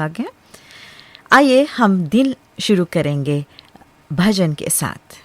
गया। आइए हम दिन शुरू करेंगे भजन के साथ।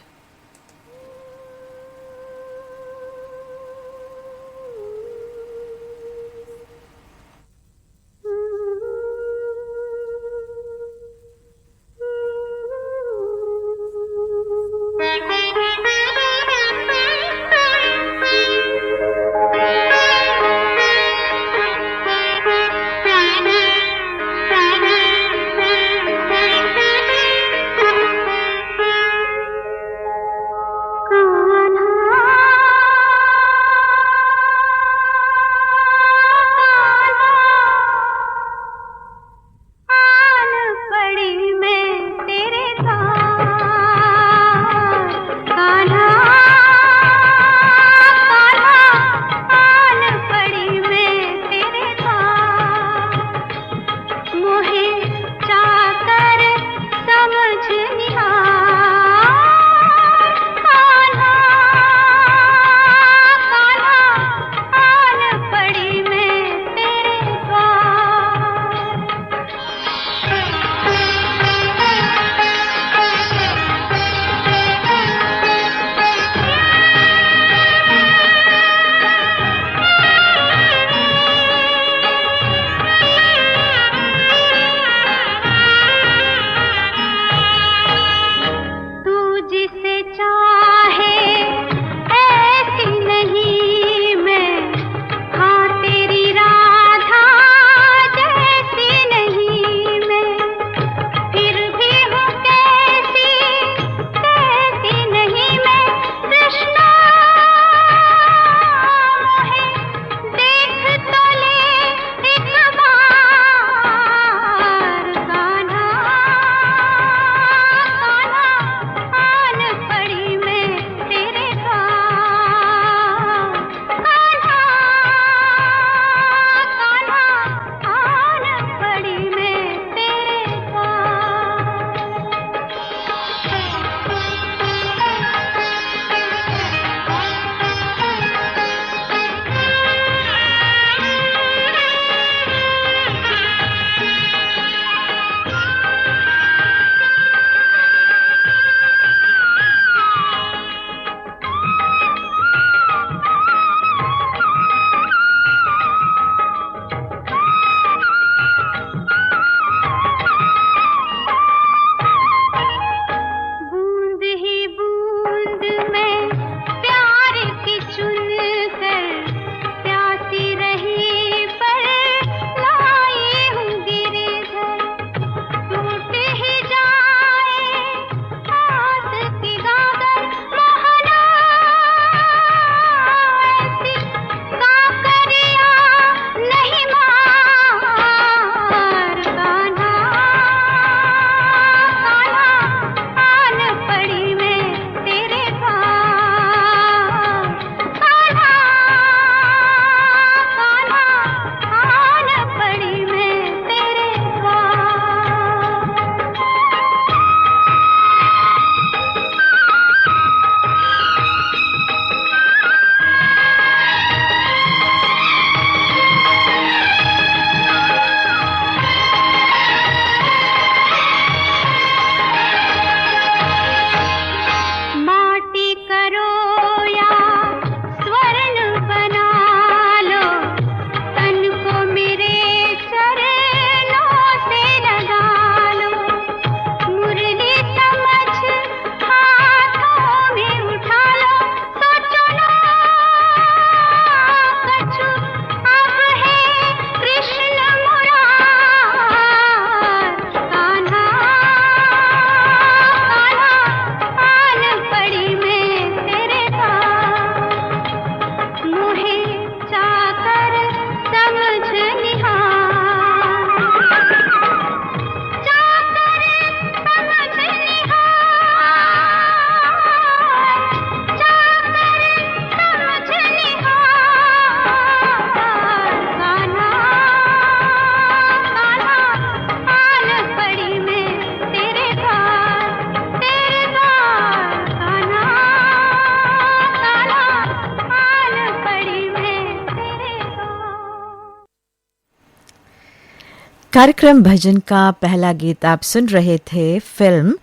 कार्यक्रम भजन का पहला गीत आप सुन रहे थे फिल्म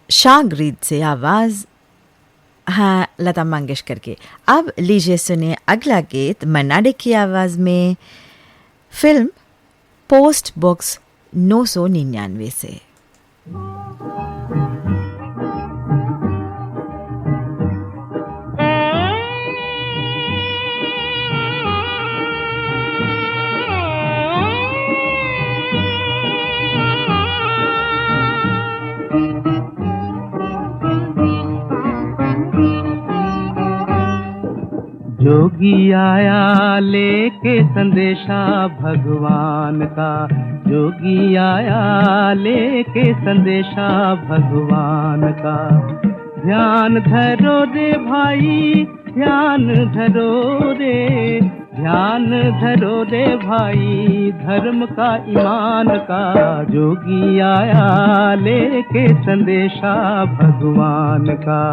शागरीद से आवाज लता मंगेशकर के। अब लीजिए सुने अगला गीत मन्ना डे की आवाज में फिल्म पोस्ट बॉक्स 999 से। जोगी आया लेके संदेशा भगवान का, जोगी आया लेके संदेशा भगवान का। ध्यान धरो रे भाई, ध्यान धरो रे, ध्यान धरो रे भाई, धर्म का ईमान का। जोगी आया लेके संदेशा भगवान का।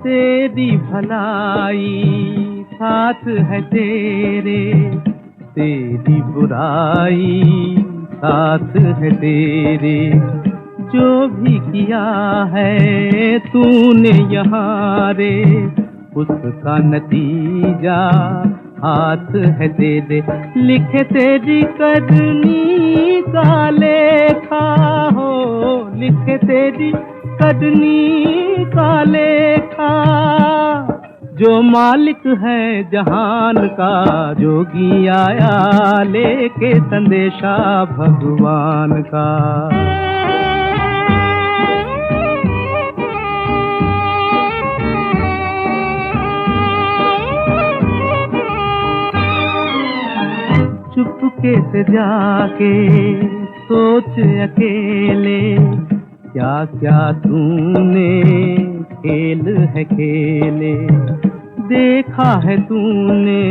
तेरी भलाई साथ है तेरे, तेरी बुराई साथ है तेरे। जो भी किया है तूने यहाँ रे, उसका नतीजा हाथ है तेरे। लिखे तेरी करनी का लेखा हो, लिखे तेरी करनी का लेखा। जो मालिक है जहान का, जोगी आया लेके संदेशा भगवान का। चुपके से जाके सोच अकेले, क्या क्या तूने खेल है खेले। देखा है तूने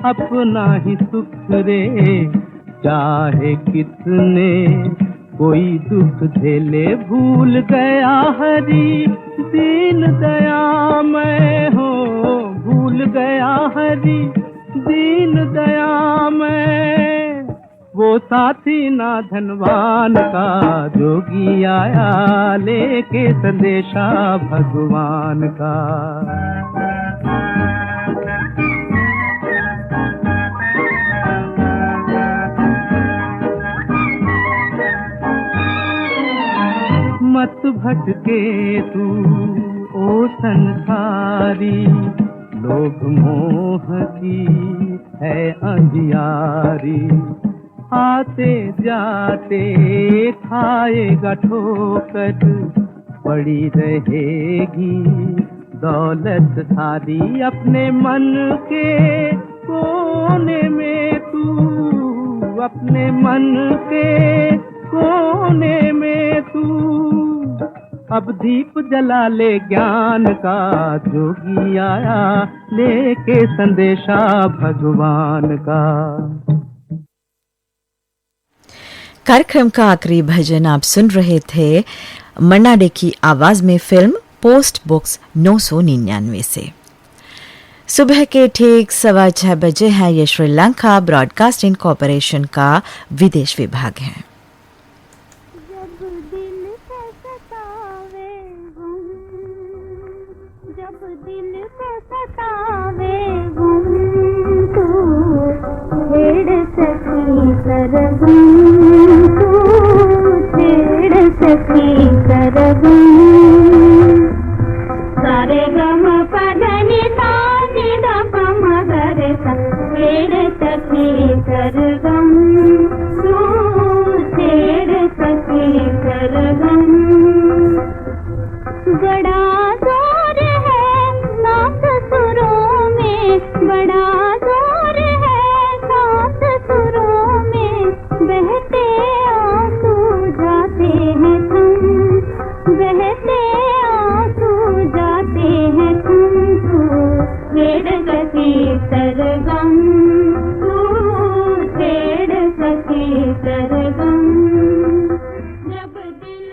अपना ही सुख रे, चाहे कितने कोई दुख झेले। भूल गया हरी दीन दया मैं हो, भूल गया हरी दीन दया मैं। वो साथी ना धनवान का, जोगी आया लेके संदेशा भगवान का। मत भटके तू ओ संसारी, लोभ मोह की है अंधियारी। आते जाते खाएगा ठोकर, पड़ी रहेगी दौलत सारी। अपने मन के कोने में तू, अपने मन के कोने में तू अब दीप जला ले ज्ञान का। जोगी आया लेके संदेशा भगवान का। कार्यक्रम का आखिरी भजन आप सुन रहे थे मन्ना डे की आवाज में फिल्म पोस्ट बॉक्स 999 से। सुबह के ठीक 6:15 बजे है। ये श्रीलंका ब्रॉडकास्टिंग कॉरपोरेशन का विदेश विभाग है। सारे गम पधनि तानि दप मगर छेड़ सखी सरगम, तू छेड़ सखी सरगम। बड़ा जोर है सात सुरों में, बड़ा जोर है सात सुरों में। बहते आंसू जाते हैं तुम, बहते आंसू जाते हैं तुमको। छेड़ सखी सरगम, तू छेड़ सखी सरगम। जब दिल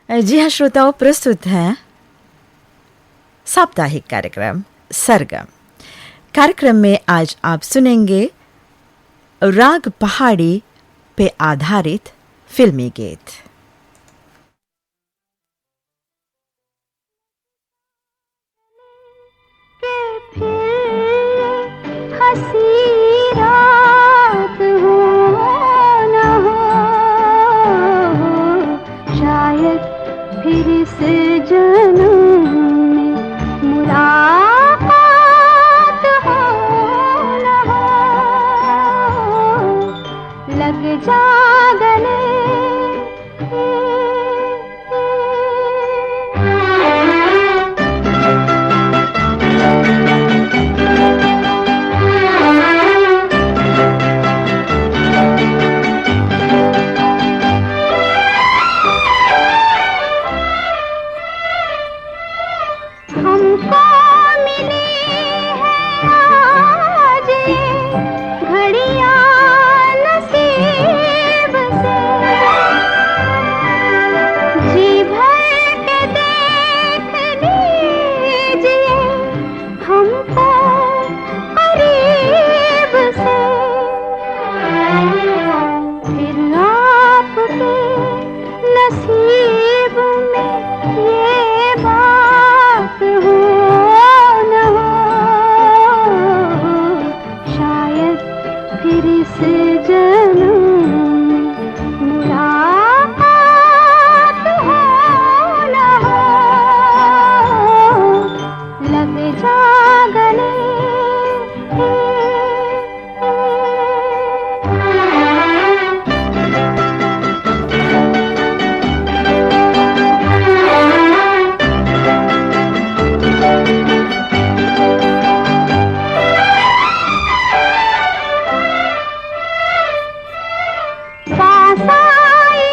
जी हाँ श्रोताओं, प्रस्तुत हैं साप्ताहिक कार्यक्रम सरगम। कार्यक्रम में आज आप सुनेंगे राग पहाड़ी पे आधारित फिल्मी गीत। हंसी रात हो न हो, शायद फिर इस जन्म में मुलाकात हो न हो, लग जा गले हमको मिली है आज ये घड़ियां नसीब से, जी भर के देख लीजिए हमको करीब से, फिर आपके नसीब में ये बात हो न हो, शायद फिर इस जन्म में मुलाकात हो न हो, लग जा गले पास आए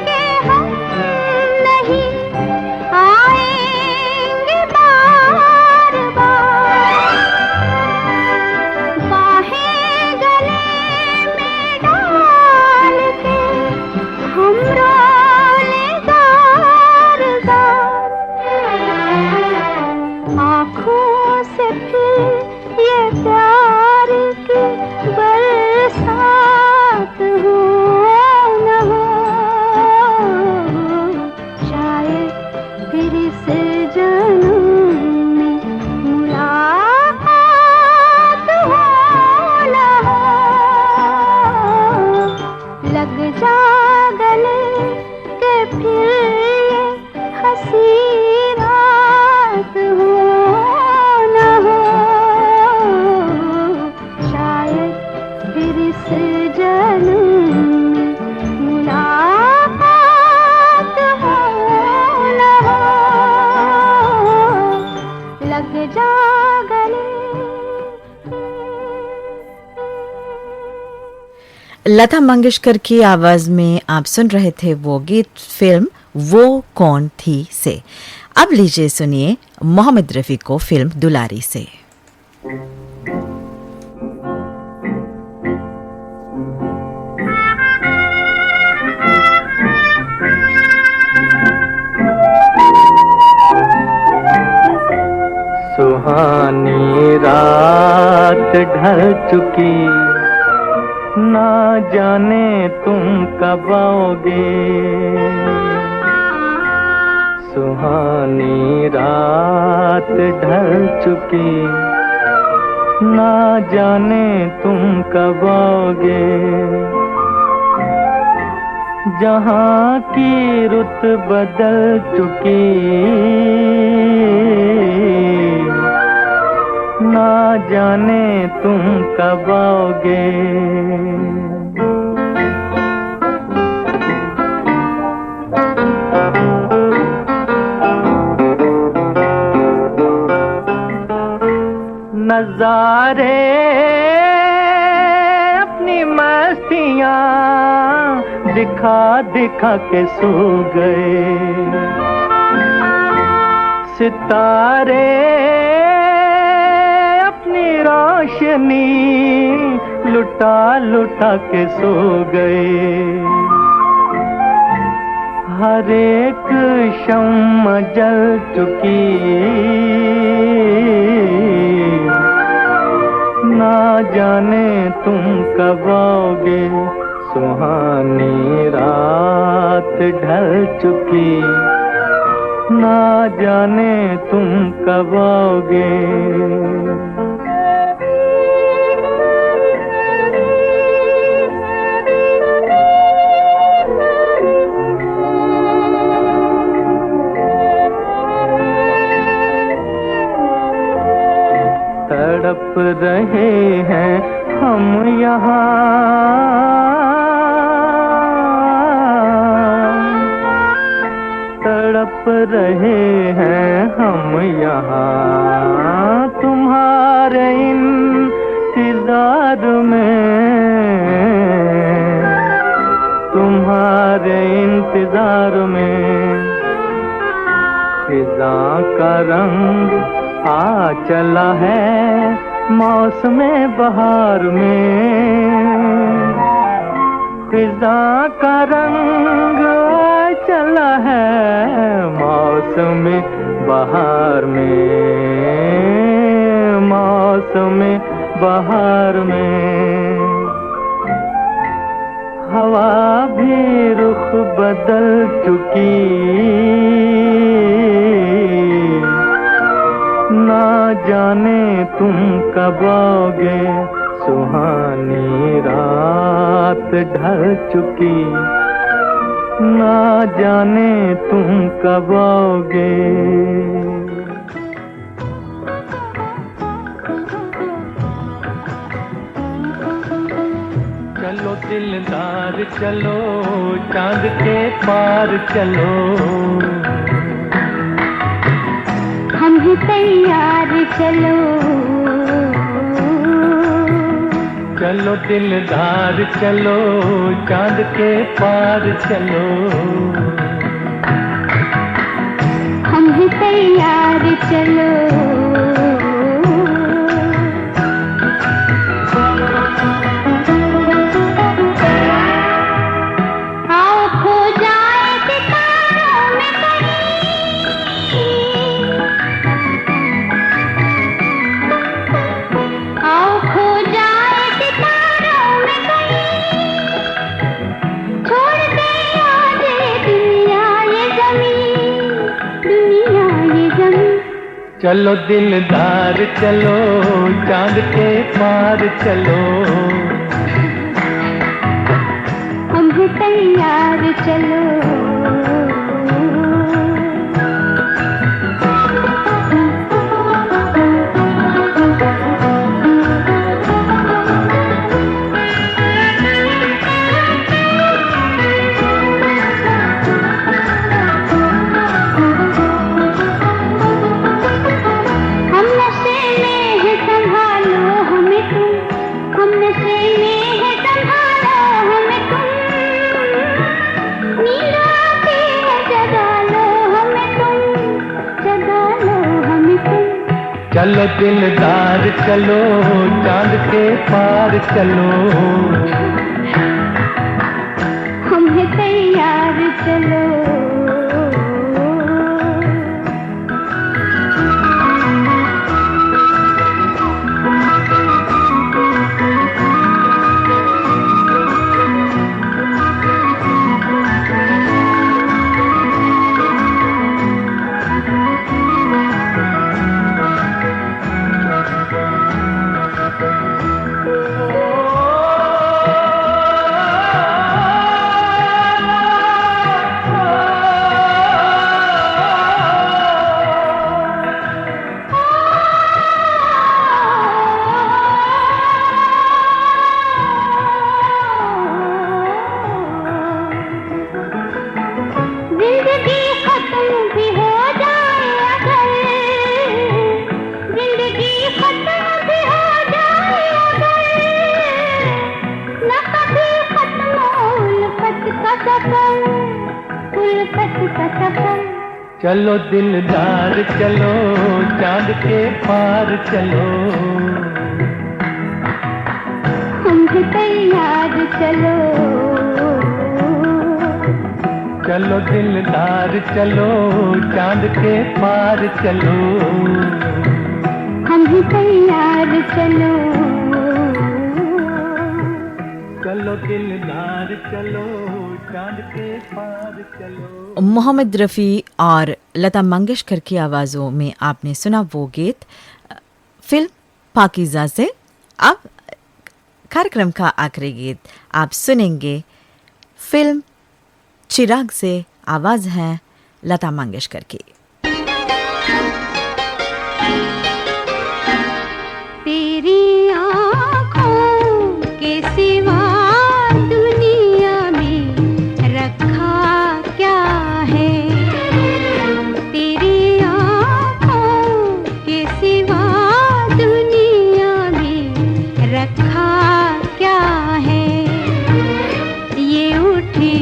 कि हम नहीं आएंगे बार बार, बाहें गले में डाल के हम रोले ज़ार ज़ार, आँखों से फिर ये प्यार की बरसात हो न हो, शायद फिर इस जन्म में मुलाकात हो न हो, लग जा गले के फिर ये हंसी रात हो न हो, शायद फिर इस जन्म में मुलाकात हो न हो, लग जा गले। लता मंगेशकर की आवाज में आप सुन रहे थे वो गीत फिल्म वो कौन थी से। अब लीजिए सुनिए मोहम्मद रफी को फिल्म दुलारी से। सुहानी रात ढल चुकी, ना जाने तुम कब आओगे, सुहानी रात ढल चुकी, ना जाने तुम कब आओगे, जहाँ की रुत बदल चुकी, ना जाने तुम कब आओगे। नजारे अपनी मस्तियाँ दिखा दिखा के सो गए, सितारे अपनी रोशनी लुटा लुटा के सो गए, हर एक शम्म जल चुकी, ना जाने तुम कब आओगे, सुहानी रात ढल चुकी, ना जाने तुम कब आओगे। तड़प रहे हैं हम यहाँ, तड़प रहे हैं हम यहाँ, तुम्हारे इंतजार में, तुम्हारे इंतजार में। खिज़ां का रंग आ चला है मौसमे बहार में, खिज़ां का रंग आ चला है मौसमे बहार में, मौसमे बहार में। हवा भी रुख बदल चुकी, ना जाने तुम कब आओगे, सुहानी रात ढल चुकी, ना जाने तुम कब आओगे। चलो दिलदार चलो, चांद के पार चलो, हम भी तैयार चलो, चलो दिलदार चलो, चांद के पार चलो, हम भी तैयार चलो। आओ खो जाए सितारों में कहीं, आओ खो जाए सितारों में कहीं, छोड़ दे आज दुनिया ये ज़मीं, दुनिया ये ज़मीं। चलो दिलदार चलो, चांद के पार चलो, हम भी तैयार चलो। हम नशे में है संभालो हमें तुम, हम नशे में है संभालो हमें तुम, नींद आती है जगा लो हमें तुम, जगा लो हमें तुम। चलो दिलदार चलो, चांद के पार चलो, हम है तैयार चलो। जिंदगी खत्म भी हो जाए अगर, जिंदगी खत्म भी हो जाए अगर, न कभी खत्म उल्फत का सफर, उल्फत का सफर। चलो दिलदार चलो, चांद के पार चलो, हम भी तैयार चलो, चलो दिलदार चलो चांद के पार चलो हम ही तैयार चलो चलो दिलदार चलो चांद के पार चलो। मोहम्मद रफ़ी और लता मंगेशकर की आवाज़ों में आपने सुना वो गीत फिल्म पाकीज़ा से। अब कार्यक्रम का आखिरी गीत आप सुनेंगे फिल्म चिराग से। आवाज़ है लता मंगेशकर की। तेरी आँखों के सिवा दुनिया में रखा क्या है, तेरी आँखों के सिवा दुनिया में रखा क्या है। ये उठे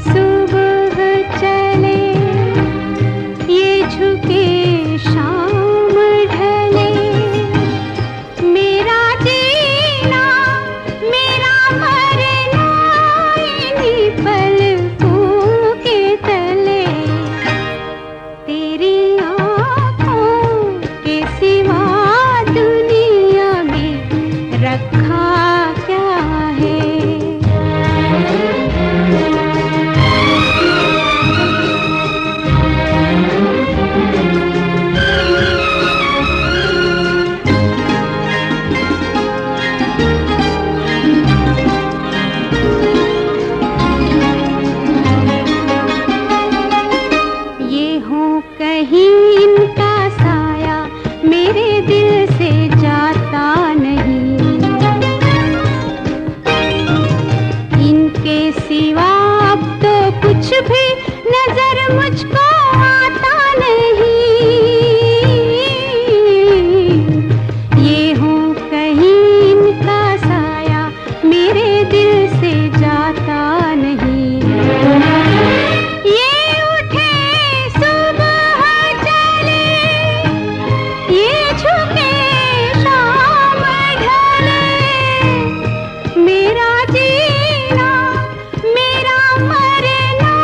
सुबह चले, ये झुके शाम ढले, मेरा जीना मेरा मरना इन्हीं पलकों के तले। तेरी आँखों के सिवा दुनिया में रखा क्या है। ये हो कहीं इनका साया मेरे दिल से जाता नहीं, इनके सिवा अब तो कुछ भी नजर मुझको आता नहीं। ये हो कहीं इनका साया मेरे दिल से जाता नहीं। ये उठे सुबह चले, ये झुके शाम ढले, मेरा जीना मेरा मरना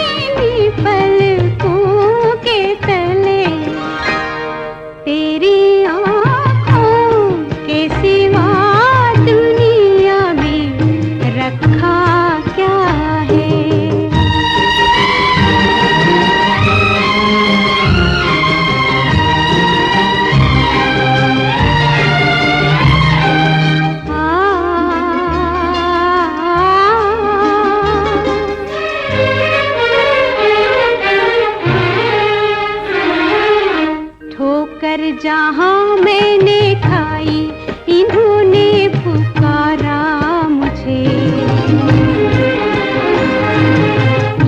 इन्हीं पलकों के तले। तेरी आँखों के सिवा दुनिया में रखा क्या है। ठोकर जहाँ मैंने खाई इन्होंने पुकारा मुझे,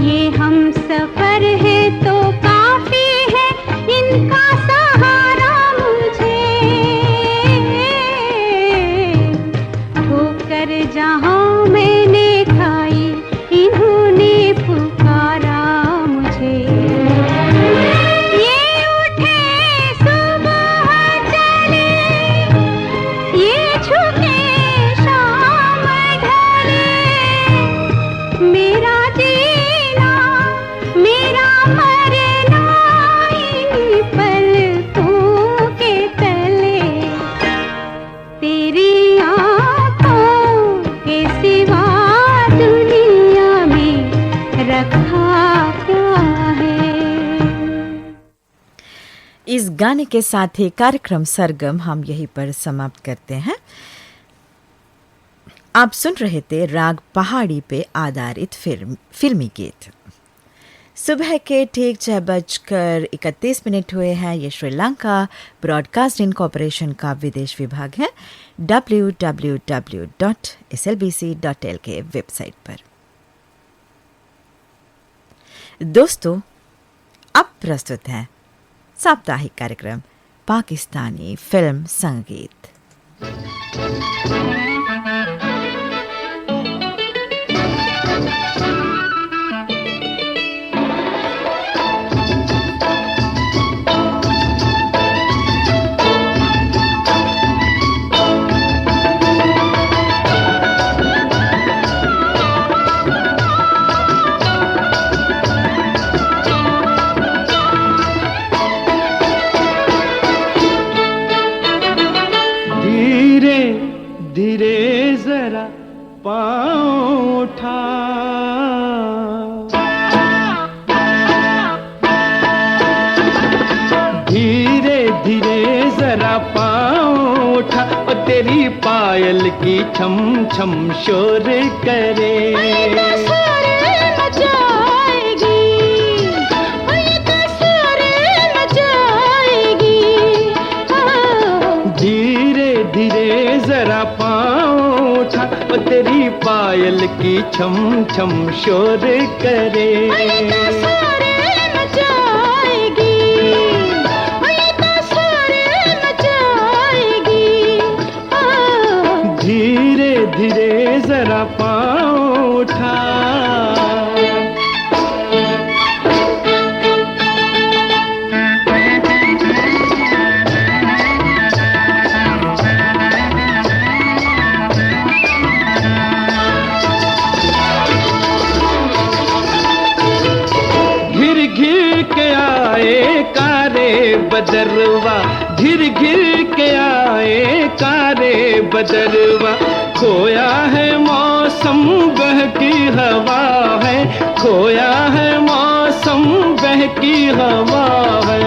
ये हम सफर है तो काफी है इनका सहारा मुझे। ठोकर जहाँ मैंने खाई इन्होंने पुकारा मुझे। ये उठे सुबह चले, ये झुके शाम ढले, मेरा जीना मेरा मरना इन्हीं पलकों के तले। तेरी आँखों के सिवा दुनिया में रखा क्या है। इस गाने के साथ ही कार्यक्रम सरगम हम यहीं पर समाप्त करते हैं। आप सुन रहे थे राग पहाड़ी पे आधारित फिल्मी गीत। सुबह के ठीक 6:31 हुए हैं। ये श्रीलंका ब्रॉडकास्टिंग कॉरपोरेशन का विदेश विभाग है। www.slbc.lk वेबसाइट पर। दोस्तों, अब प्रस्तुत है साप्ताहिक कार्यक्रम पाकिस्तानी फिल्म संगीत। पाँव उठा। धीरे धीरे जरा पाँव उठा, और तेरी पायल की छम छम शोर करे। धीरे धीरे जरा पाँव उठा, और तेरी पायल की छम छम शोर करे। धीरे धीरे जरा पाँव उठा। घिर घिर के आए कारे बदरवा, घिर घिर के आए कारे बदरवा। खोया है मौसम बहकी हवा है, खोया है मौसम बहकी हवा है।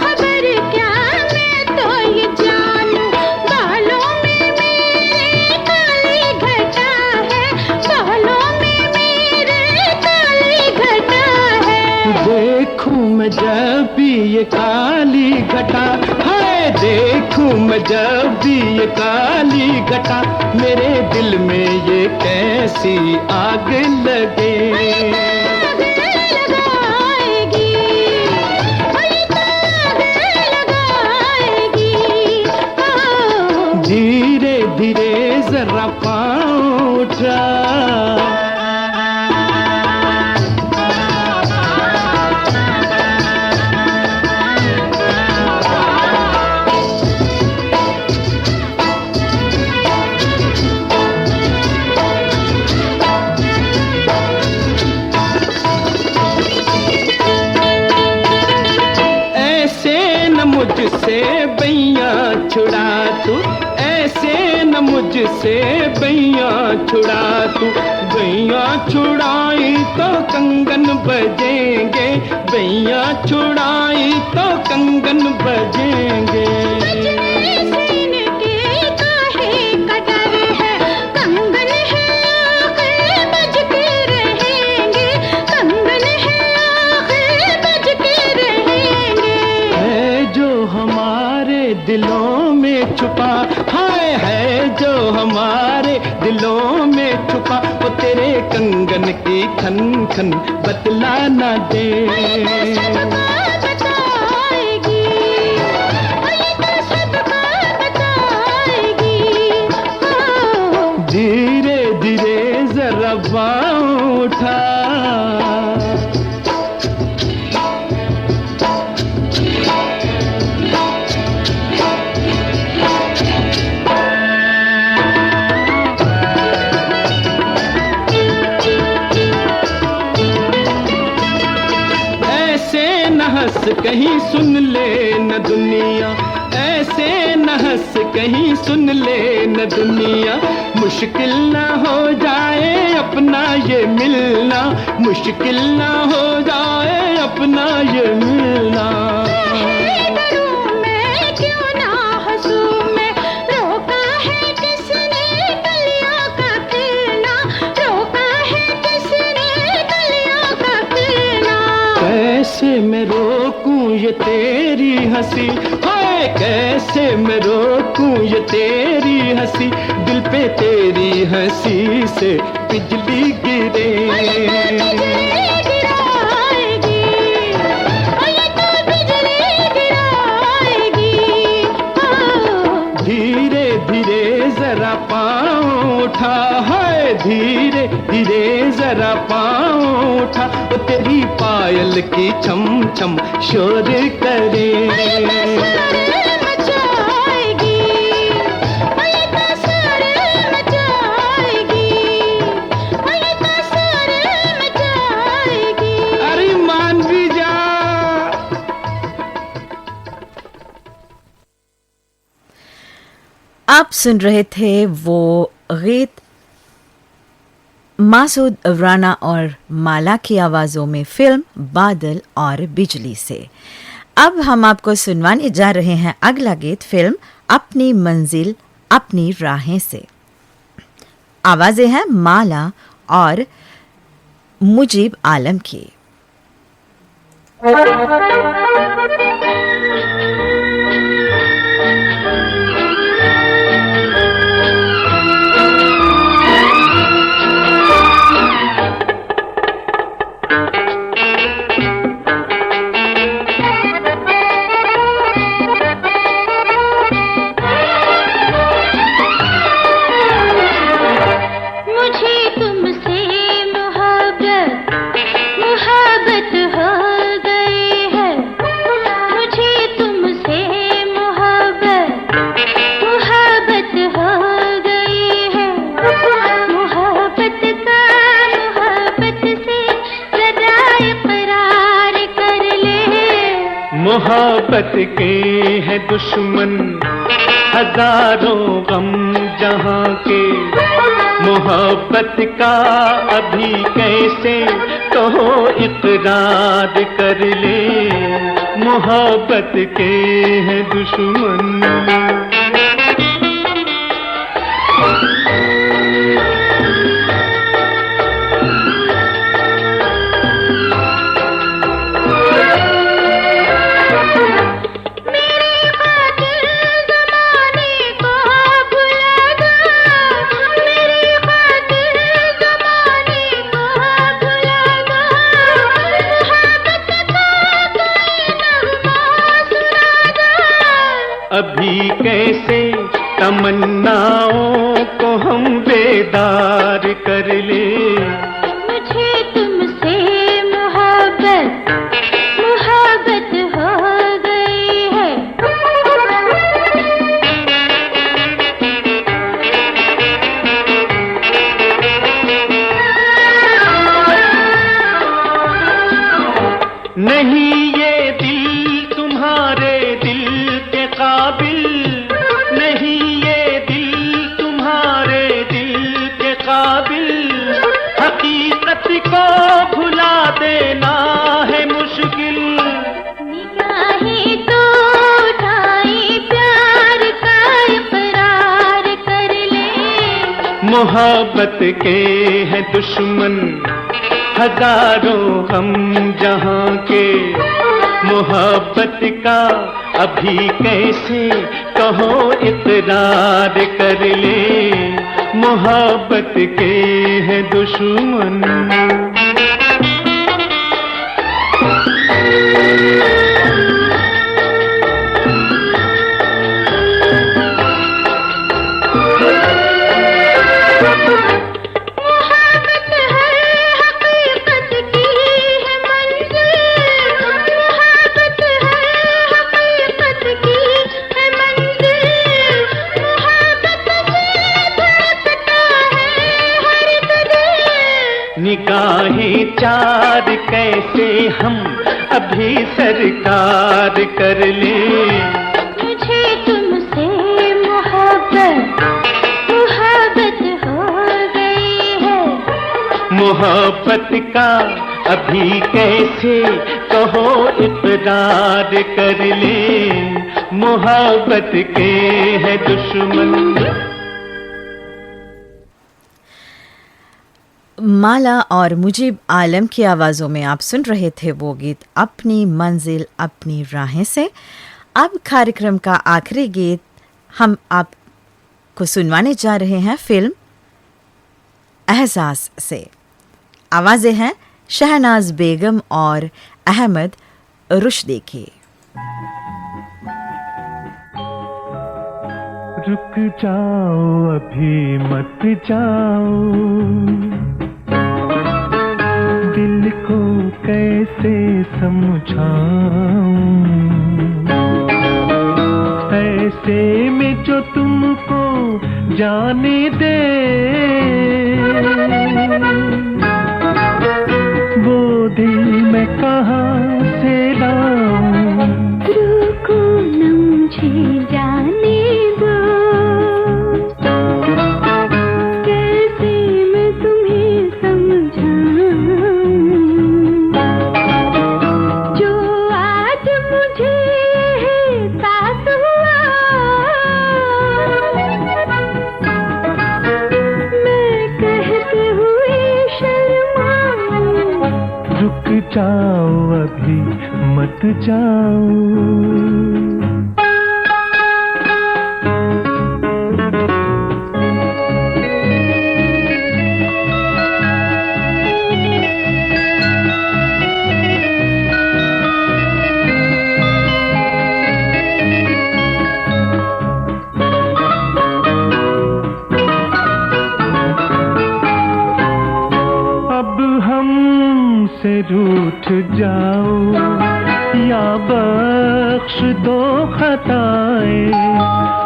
खबर क्या, मैं तो ये जानूं, बालों में मेरे काली घटा है, बालों में मेरे काली घटा है। देखूं मैं जब भी ये काली घटा, हाय देखूं मैं जब भी ये काली घटा, मेरे दिल में ये कैसी आग लगे। धीरे धीरे जरा पाँव उठा। मुझसे बैया छुड़ा तू, ऐसे न मुझसे बैया छुड़ा तू। बैया छुड़ाई तो कंगन बजेंगे, बैया छुड़ाई तो कंगन बजेंगे। दिलों में छुपा, हाय है जो हमारे दिलों में छुपा, वो तेरे कंगन की खन खन बतला ना दे। धीरे धीरे जरा पाँव उठा। हंस कहीं सुन ले न दुनिया, ऐसे न हंस कहीं सुन ले न दुनिया। मुश्किल न हो जाए अपना ये मिलना, मुश्किल न हो जाए अपना ये मिलना। कैसे मैं रोकूं ये तेरी हंसी, हाय कैसे मैं रोकूं ये तेरी हंसी। दिल पे तेरी हंसी से बिजली गिरे। धीरे धीरे जरा पाँव उठा, हाय धीरे धीरे जरा पाँव उठा, वो तेरी पायल की छम छम शोर करे। अरे मान भी जा। आप सुन रहे थे वो गीत मासूद राना और माला की आवाज़ों में फिल्म बादल और बिजली से। अब हम आपको सुनवाने जा रहे हैं अगला गीत फिल्म अपनी मंजिल अपनी राहें से। आवाज़ें हैं माला और मुजीब आलम की। मोहब्बत के है दुश्मन हजारों गम जहां के, मोहब्बत का अभी कैसे कहो इकरार कर ले, मोहब्बत के है दुश्मन। अभी कैसे तमन्नाओं को हम बेदार कर ले, मुझे तुमसे मोहब्बत मोहब्बत हो गई है। नहीं ये दिल तुम्हारे दिल के काबिल, नहीं ये दिल तुम्हारे दिल के काबिल, हकीकत को भुला देना है मुश्किल। निगाहें तो उठाई प्यार का इकरार कर ले, मोहब्बत के हैं दुश्मन हजारों हम जहां के, मोहब्बत का अभी कैसे कहो इकरार कर ले, मोहब्बत के हैं दुश्मन। निगाहें चार कैसे हम अभी सरकार कर ले, मुझे तुमसे मोहब्बत मोहब्बत हो गई है। मोहब्बत का अभी कैसे कहो इकरार कर ले, मोहब्बत के है दुश्मन। माला और मुजीब आलम की आवाज़ों में आप सुन रहे थे वो गीत अपनी मंजिल अपनी राहें से। अब कार्यक्रम का आखिरी गीत हम आपको सुनवाने जा रहे हैं फिल्म एहसास से। आवाज़ें हैं शहनाज बेगम और अहमद रुश्दी की। रुक जाओ अभी मत जाओ, दिल को कैसे समझाऊं, ऐसे में जो तुमको जाने दे वो दिल मैं कहाँ से लाऊं। रुको न मुझे जाने दो, कैसे मैं तुम्हें जाओ अभी मत जाओ। से रूठ जाओ या बख्श दो खताएं,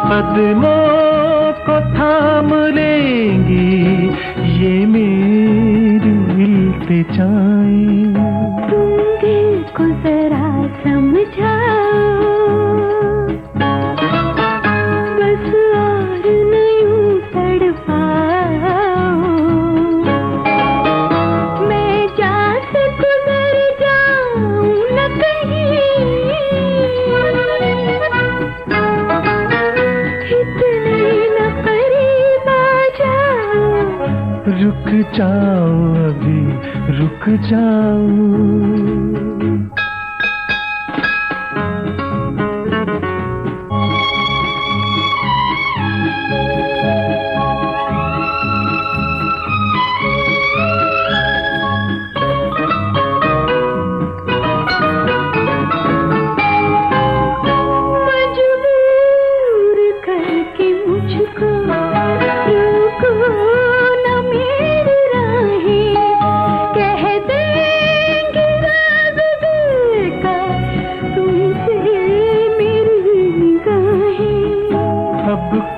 कदमों को थाम लेंगी ये मेरी इल्तिजाएं। तुम दिल को जरा समझाओ, बस और न यूं तड़पाओ। रुक जाओ अभी रुक जाओ।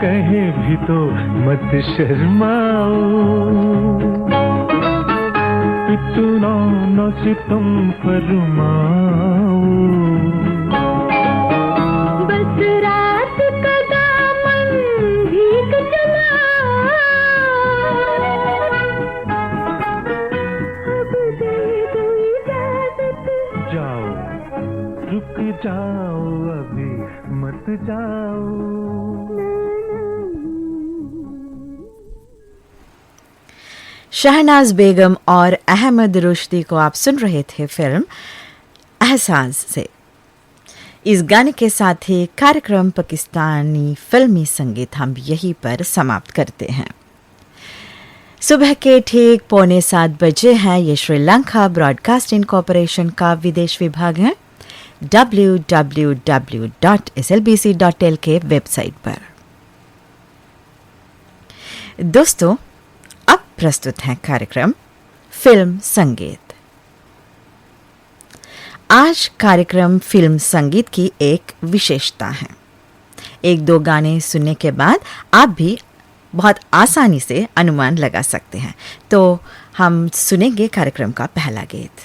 कहे भी तो मत शर्माओ, इतना न सितम फरमाओ। बस रात का दामन भीग चला, अब दे दो इजाजत। जाओ रुक जाओ अभी मत जाओ। शहनाज बेगम और अहमद रुश्दी को आप सुन रहे थे फिल्म एहसास से। इस गाने के साथ ही कार्यक्रम पाकिस्तानी फिल्मी संगीत हम यहीं पर समाप्त करते हैं। सुबह के ठीक 6:45 बजे हैं। ये श्रीलंका ब्रॉडकास्टिंग कॉरपोरेशन का विदेश विभाग है, www.slbc.lk के वेबसाइट पर। दोस्तों, अब प्रस्तुत है कार्यक्रम फिल्म संगीत। आज कार्यक्रम फिल्म संगीत की एक विशेषता है। 1-2 गाने सुनने के बाद आप भी बहुत आसानी से अनुमान लगा सकते हैं। तो हम सुनेंगे कार्यक्रम का पहला गीत।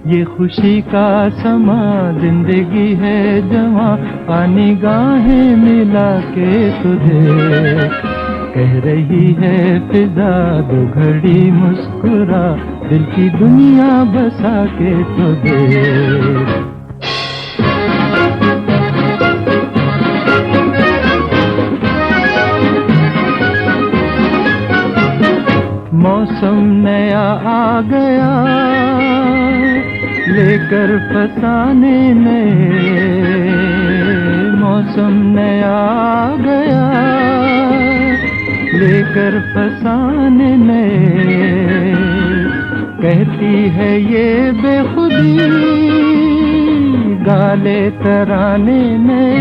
ये खुशी का समा जिंदगी है जवां, पानी गाहें मिला के तुझे कह रही है फिजा, दो घड़ी मुस्कुरा दिल की दुनिया बसा के तुझे। मौसम नया आ गया लेकर फसाने नए, मौसम नया आ गया लेकर फसाने नए। कहती है ये बेखुदी गाले तराने में।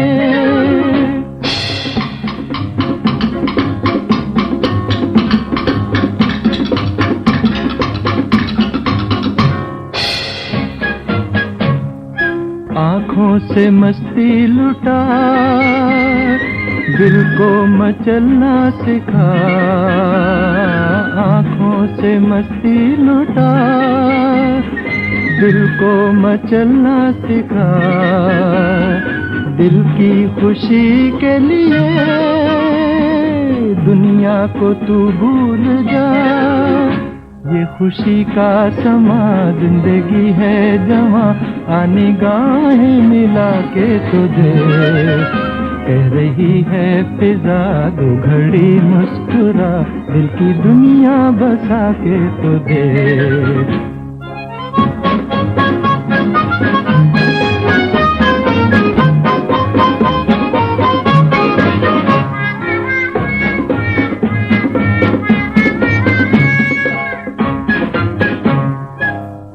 आँखों से मस्ती लुटा दिल को मचलना सिखा, आँखों से मस्ती लुटा दिल को मचलना सिखा, दिल की खुशी के लिए दुनिया को तू भूल जा। ये खुशी का समा जिंदगी है जवां, आनी गाहें मिला के तुझे कह रही है फिजा, दो घड़ी मुस्कुरा, दिल की दुनिया बसा के तुझे।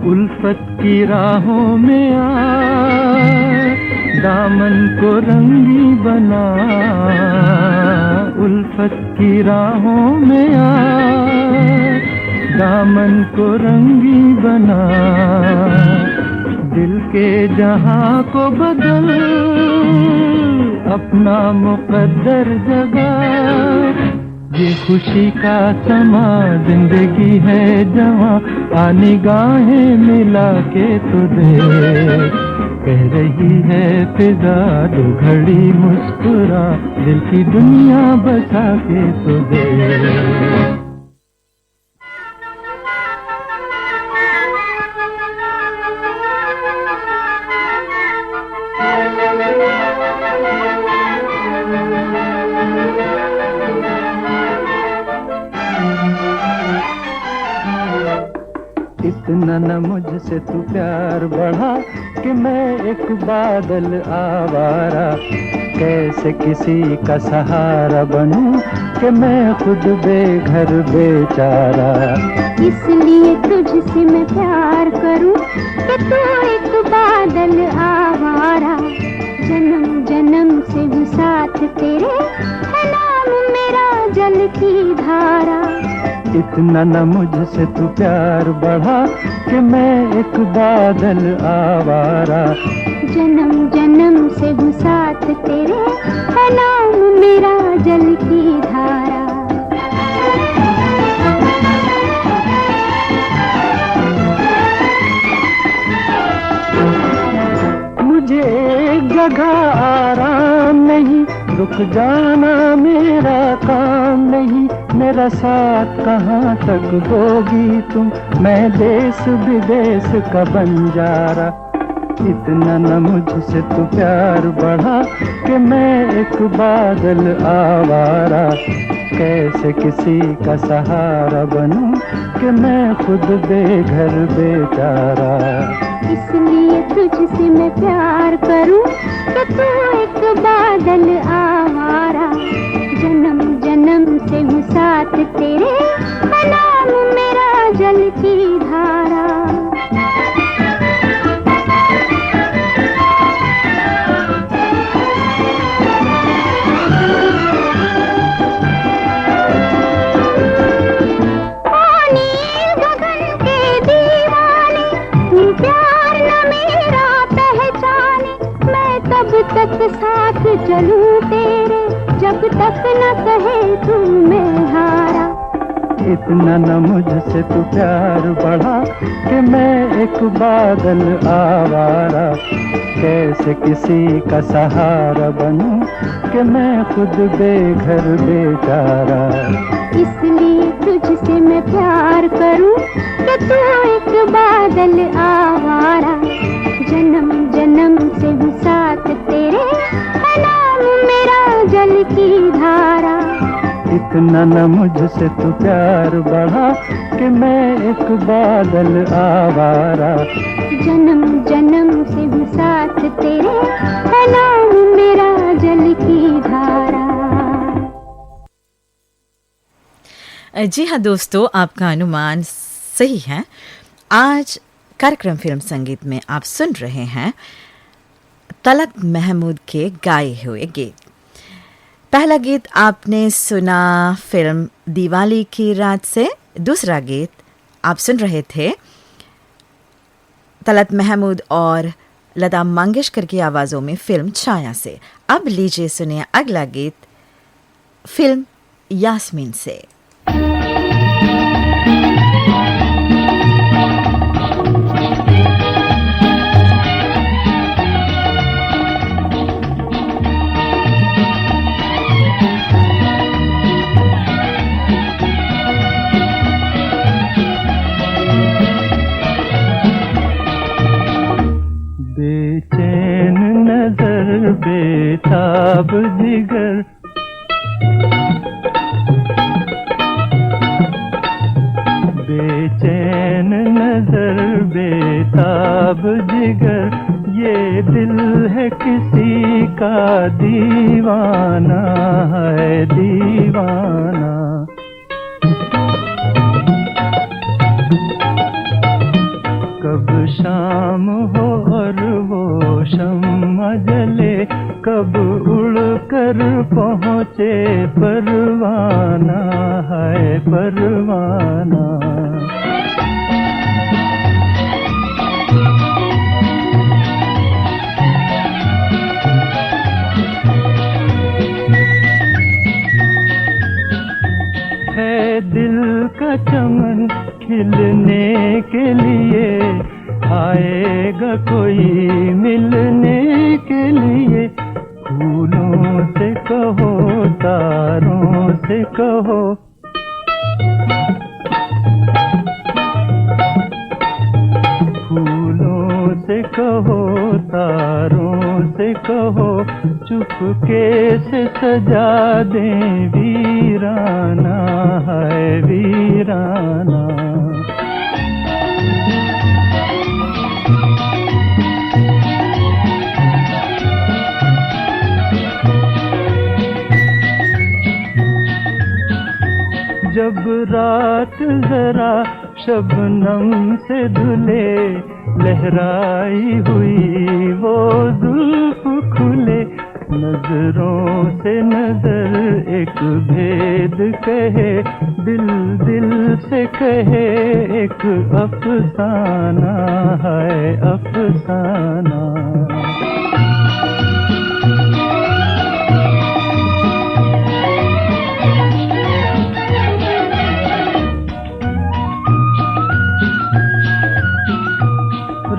उल्फत की राहों में आ, दामन को रंगी बना, उल्फत की राहों में आ, दामन को रंगी बना, दिल के जहां को बदल, अपना मुकद्दर जगा। ये खुशी का समा जिंदगी है जवां, आनी गाहें मिला के तुझे कह रही है फिजा, दो घड़ी मुस्कुरा, दिल की दुनिया बसा के तुझे। इतना न मुझसे तू प्यार बढ़ा कि मैं एक बादल आवारा, कैसे किसी का सहारा बनूं कि मैं खुद बेघर बेचारा। इसलिए तुझसे मैं प्यार करूं कि तू एक बादल आवारा, जन्म जन्म से हूँ साथ तेरे, है नाम मेरा जल की धारा। इतना न मुझसे तू प्यार बढ़ा कि मैं एक बादल आवारा, जन्म जन्म से हूँ साथ तेरे, है नाम मेरा जल की धारा। मुझे एक जगह आराम नहीं, रुक जाना मेरा काम नहीं, मेरा साथ कहाँ तक दोगी तुम, मैं देश विदेश का बंजारा। इतना न मुझसे तू प्यार बढ़ा कि मैं एक बादल आवारा, कैसे किसी का सहारा बनूं कि मैं खुद बेघर बेचारा। इसलिए तुझसे मैं प्यार करूं कि तू एक बादल आवारा, जन्म जन्म से हूँ साथ तेरे, है नाम मेरा जल की धारा। तब तक साथ चलूं तेरे, जब तक न कहे तू मैं हारा। इतना न मुझसे तू प्यार बढ़ा कि मैं एक बादल आवारा, कैसे किसी का सहारा बनूं कि मैं खुद बेघर बेचारा। इसलिए तुझसे मैं प्यार करूं कि तू एक बादल आवारा, जन्म जन्म से हूँ साथ तेरे, है नाम मेरा जल की धारा। इतना न मुझसे तू प्यार बढ़ा कि मैं एक बादल आवारा, जन्म जन्म से हूँ साथ तेरे, है नाम मेरा जल की धारा। जी हाँ दोस्तों, आपका अनुमान सही है। आज कार्यक्रम फिल्म संगीत में आप सुन रहे हैं तलत महमूद के गाए हुए गीत। पहला गीत आपने सुना फिल्म दिवाली की रात से, दूसरा गीत आप सुन रहे थे तलत महमूद और लता मंगेशकर की आवाज़ों में फिल्म छाया से। अब लीजिए सुनिए अगला गीत फिल्म यास्मीन से। बेताब जिगर, बेचैन नजर बेताब जिगर, ये दिल है किसी का दीवाना है दीवाना। कब शाम हो और वो शम्मा जले, कब उड़ कर पहुँचे परवाना है परवाना। है दिल का चमन खिलने के लिए, आएगा कोई मिलने के लिए। फूलों से कहो तारों से कहो, फूलों से कहो तारों से कहो, चुपके से सजा दें वीराना है वीराना। जब रात जरा शबनम से धुले, लहराई हुई वो जुल्फ खुले, नजरों से नजर एक भेद कहे, दिल दिल से कहे एक अफसाना है अफसाना।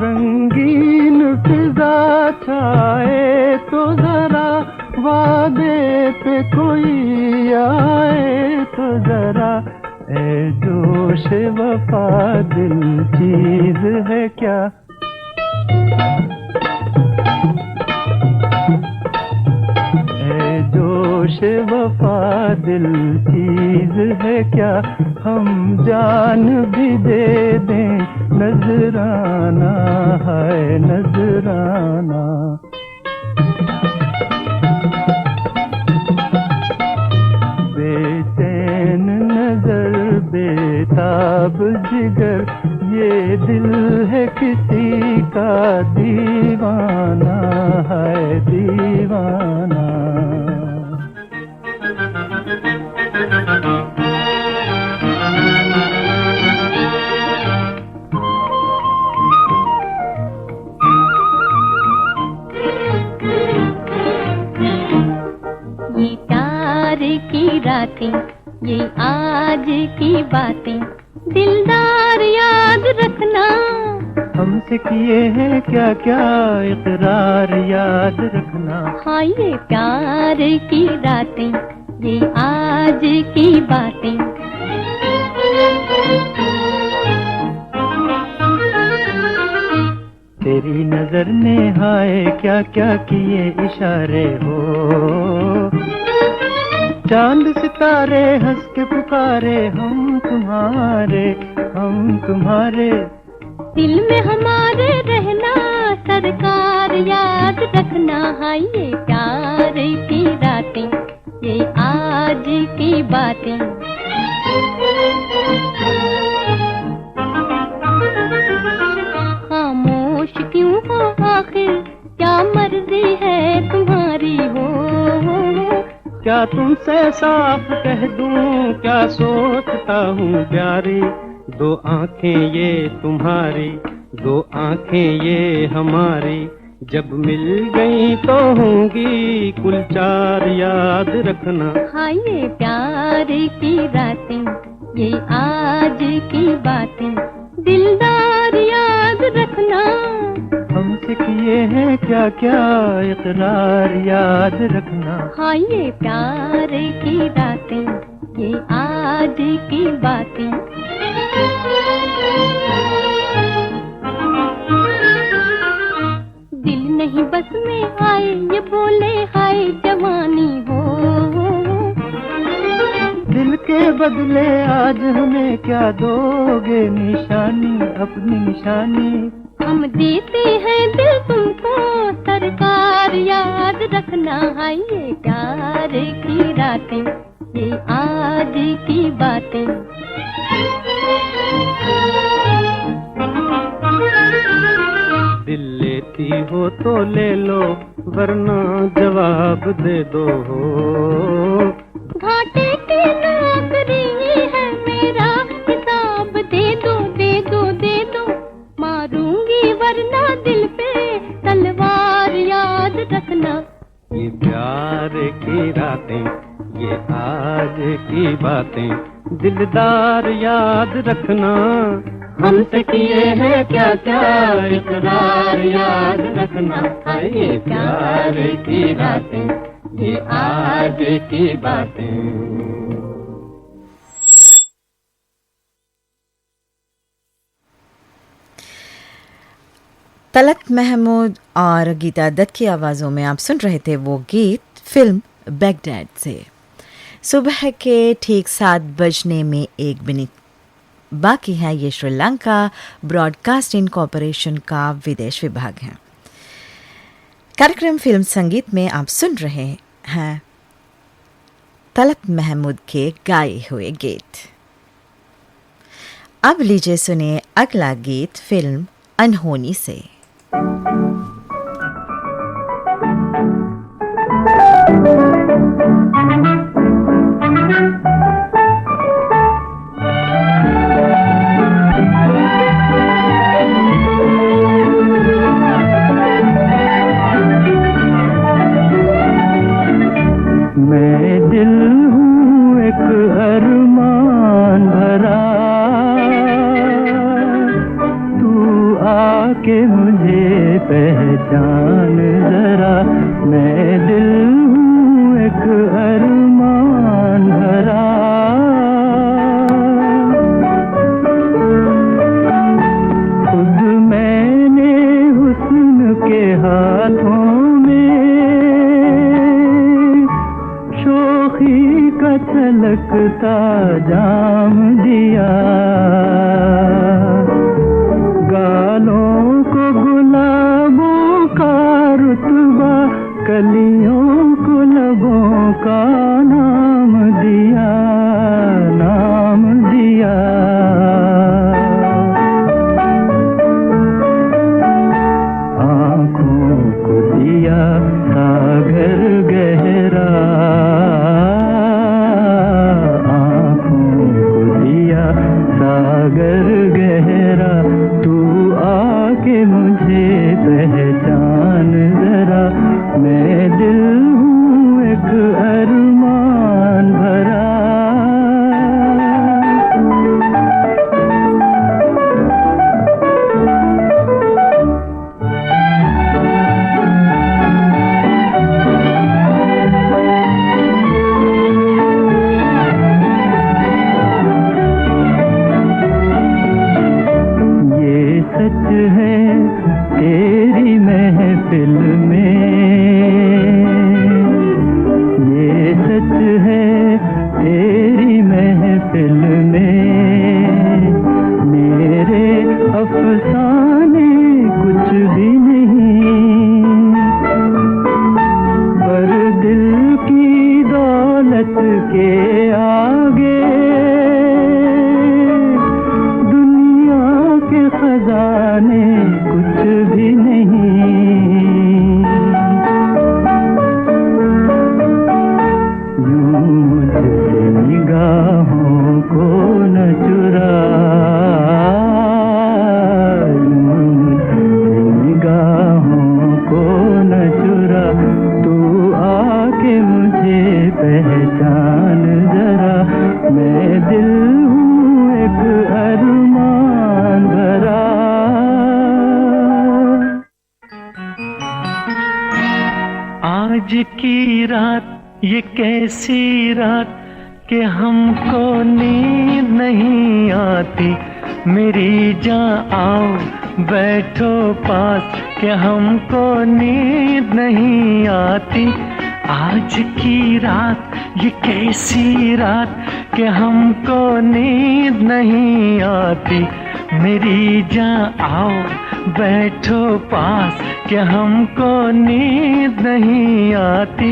रंगीन फिजा छाए तो जरा, वादे पे कोई आए तो जरा, ए जोश वफा दिल चीज है क्या। ए जोश वफा दिल चीज है क्या, हम जान भी दे दें नजराना है नजराना। बेचैन नजर बेताब जिगर, ये दिल है किसी का दीवाना है दीवाना। ये प्यार की रातें, ये आज की बातें, दिलदार याद रखना। हमसे किए हैं क्या क्या इकरार याद रखना। हाँ ये प्यार की रातें, ये आज की बातें। तेरी नजर ने हाय क्या क्या किए इशारे हो, चांद सितारे हंस के पुकारे हम तुम्हारे हम तुम्हारे। दिल में हमारे रहना सरकार याद रखना। हाय ये प्यार की रातें, ये आज की बातें। खामोश क्यों हो आखिर, क्या मर्जी है तुम्हारी हो। क्या तुमसे साफ कह दूं क्या सोचता हूँ प्यारी, दो आंखें ये तुम्हारी दो आंखें ये हमारी, जब मिल गई तो होंगी कुल चार याद रखना। हाँ ये प्यार की रातें, ये आज की बातें, दिलदार याद रखना। हमसे किए हैं क्या क्या इकरार याद रखना। हाँ ये प्यार की रातें, ये आज की बातें। दिल नहीं बस में आए ये बोले हाय जवां बदले आज हमें क्या दोगे निशानी, अपनी निशानी। हम देते हैं दिल तुमको सरकार, याद रखना है ये प्यार की रातें, ये आज की बातें। दिल लेती हो तो ले लो, वरना जवाब दे दो। घाटे की नौकरी है मेरा, हिसाब दे दो दे दो दे दो। मारूंगी वरना दिल पे तलवार, याद रखना ये प्यार की रातें, ये आज की बातें। दिलदार याद रखना, हमसे किए हैं क्या क्या इकरार, याद रखना ये प्यार की रातें, ये आज की बातें। तलत महमूद और गीता दत्त की आवाज़ों में आप सुन रहे थे वो गीत फिल्म बैगडैड से। सुबह के ठीक 7 बजने में 1 मिनट बाकी है। ये श्रीलंका ब्रॉडकास्टिंग कॉरपोरेशन का विदेश विभाग है। कार्यक्रम फिल्म संगीत में आप सुन रहे हैं तलत महमूद के गाए हुए गीत। अब लीजिए सुनिए अगला गीत फिल्म अनहोनी से। मैं दिल हूँ एक अरमान भरा, तू आके मुझे पहचान जरा। मैं दिल हूँ एक अरमान भरा, खुद मैंने हुस्न के हाथों का छलकता जाम दिया। गालों को गुलाबों का रुतबा, कलियों को लबों का नाम दिया, नाम दिया। आँखों को दिया सागर गहरा, सागर गहरा, तू आके मुझे पहचान जरा। मैं दिल हूँ एक अरमान भरा। आज की रात ये कैसी रात कि हमको नींद नहीं आती। मेरी जान आओ बैठो पास कि हमको नींद नहीं आती। आज की रात ये कैसी रात कि हमको नींद नहीं आती। मेरी जान आओ बैठो पास कि हमको नींद नहीं आती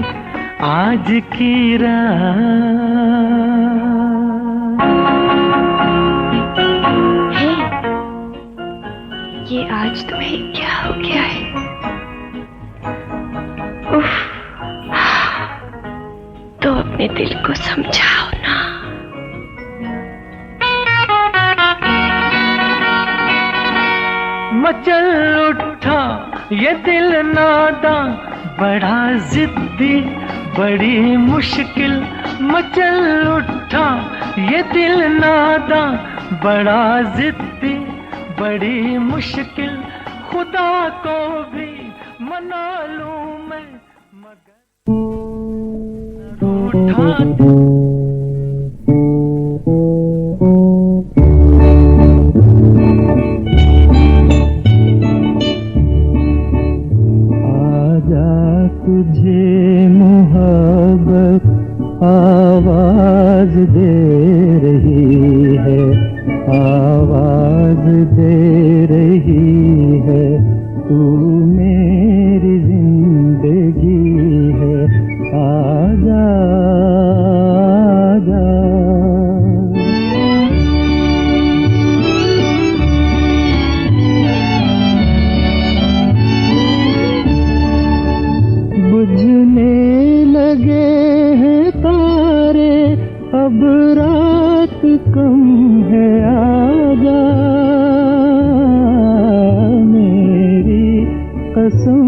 आज की रात। हे, ये आज तुम्हें क्या हो गया है? उफ, तो अपने दिल को समझाओ ना। मचल उठा ये दिल नादा बड़ा जिद्दी बड़ी मुश्किल। मचल उठा ये दिल नादा बड़ा जिद्दी बड़ी मुश्किल। खुदा को भी मना लूं मैं मगर उठा। तुझे मोहब्बत आवाज दे रही है, आवाज दे रही है। तू मेरी जिंदगी है, आजा आजा। बुझने लगे हैं तारे अब रात कम है, आजा मेरी कसम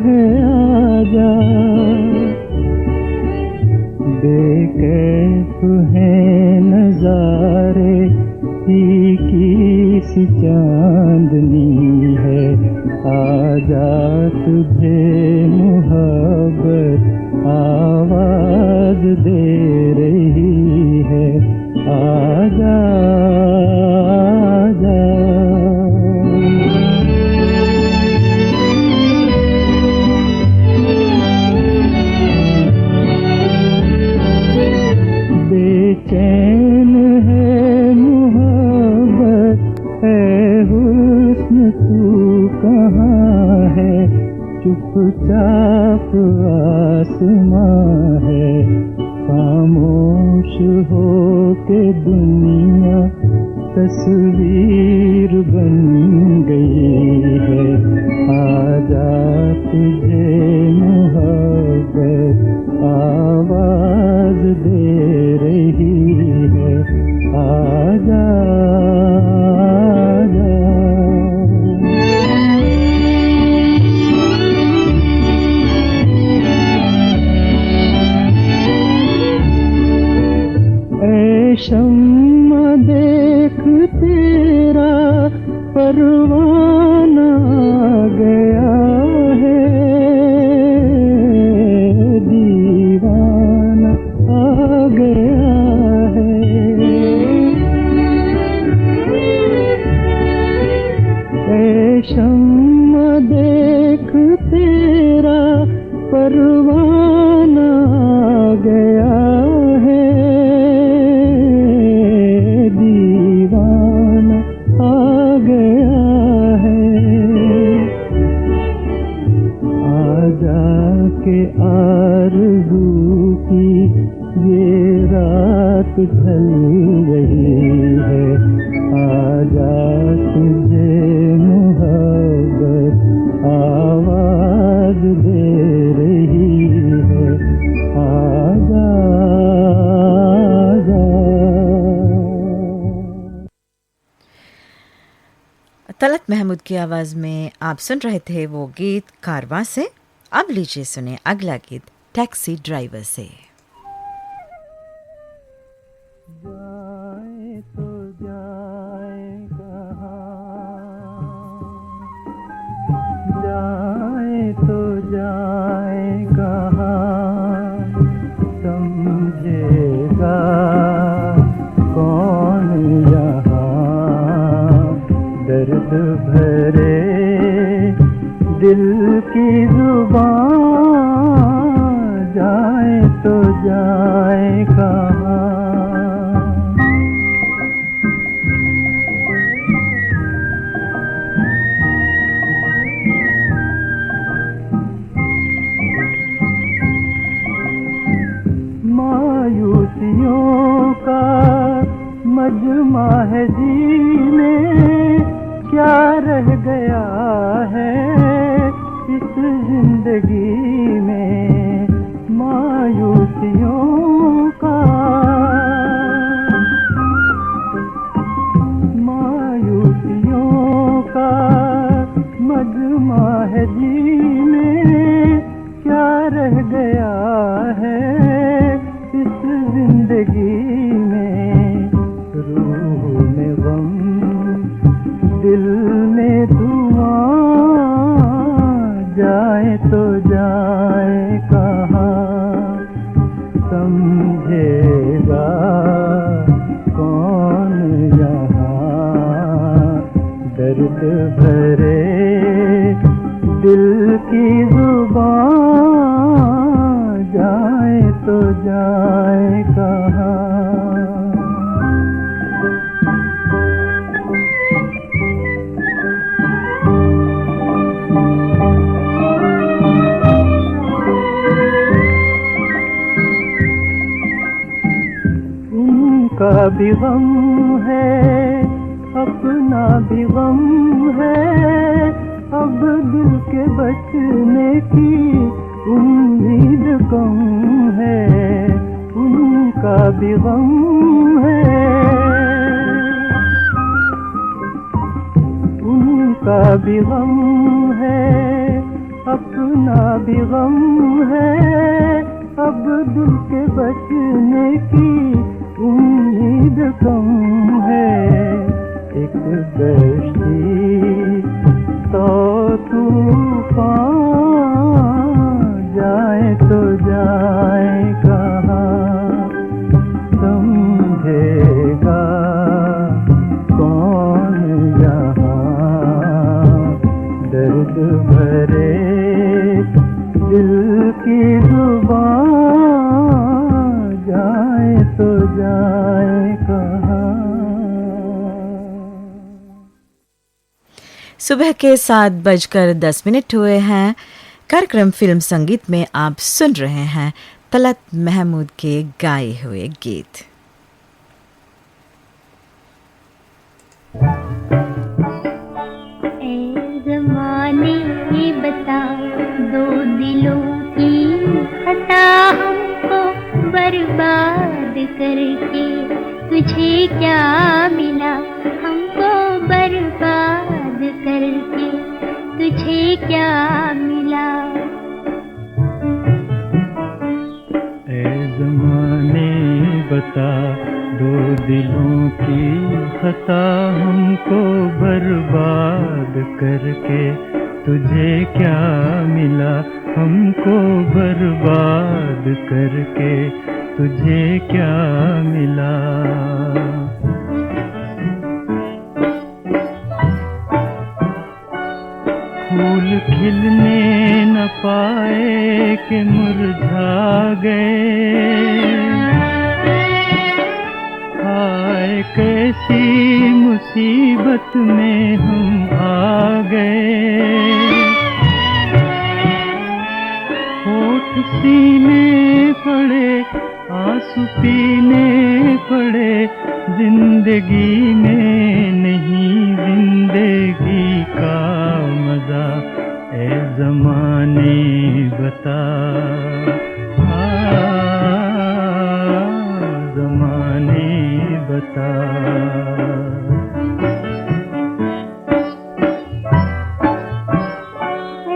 है, आजा। बेकैफ हैं नजारे फीकी सी चांदनी है, आजा तुझे मोहब्बत आवाज दे रही है, आजा आजा। बेचैन है मोहब्बत है हुस्न तू कहाँ है, चुपचाप आसमां है। खामोश हो के दुनिया तस्वीर बन गई है, आजा तुझे मोहब्बत आवाज दे रही है, आजा आजा। शम्मा देख तेरा परवाना गया है, दीवाना आ गया है। ऐ शम्मा देख तेरा परवाना गया है, दीवाना आ गया है। आजा के आरज़ू की ये रात ढल रही है, आजा तुझे मोहब्बत आवाज दे रही है, आजा आजा। तलत महमूद की आवाज़ में आप सुन रहे थे वो गीत कारवां से। अब लीजिए सुने अगला गीत टैक्सी ड्राइवर से। जाए तो जाए कहाँ, जाए तो जाए कहाँ, समझेगा कौन यहाँ दर्द भरे दिल की जुबान। जा जाए कहाँ। मायूसियों का मजमा है जीने, क्या रह गया है इस जिंदगी में। मायूसियों का मजमा है जीने, क्या रह गया है इस जिंदगी में। रूह में गम, दिल में धुआं, जाए तो जाए कहाँ। समझेगा कौन यहाँ, दर्द भरे दिल की जुबां, जाए तो जाए कहाँ। उनका भी गम है, अपना भी गम है, अब दिल के बचने की उम्मीद कम है। उनका भी गम है, उनका भी गम है, अपना भी गम है, अब दिल के बचने की उम्मीद कम है। एक कश्ती तो तूफान, जाए तो जाए कहाँ। समझेगा कौन यहाँ, दर्द भरे दिल की जुबां, जाए तो जाए कहाँ। सुबह के 7:10 हुए हैं। कार्यक्रम फिल्म संगीत में आप सुन रहे हैं तलत महमूद के गाए हुए गीत। ऐ ज़माने ये बता, दो दिलों की खता हमको बर्बाद करके तुझे क्या मिला। हमको बर्बाद करके तुझे क्या मिला। ऐ ज़माने बता, दो दिलों की खता हमको बर्बाद करके तुझे क्या मिला। हमको बर्बाद करके तुझे क्या मिला। फूल खिलने न पाए कि मुरझा गए। हाय कैसी मुसीबत में हम आ गए। होठ सीने पड़े, आंसू पीने पड़े, जिंदगी में नहीं जिंदगी का मजा। ऐ ज़माने बता, ज़माने बता।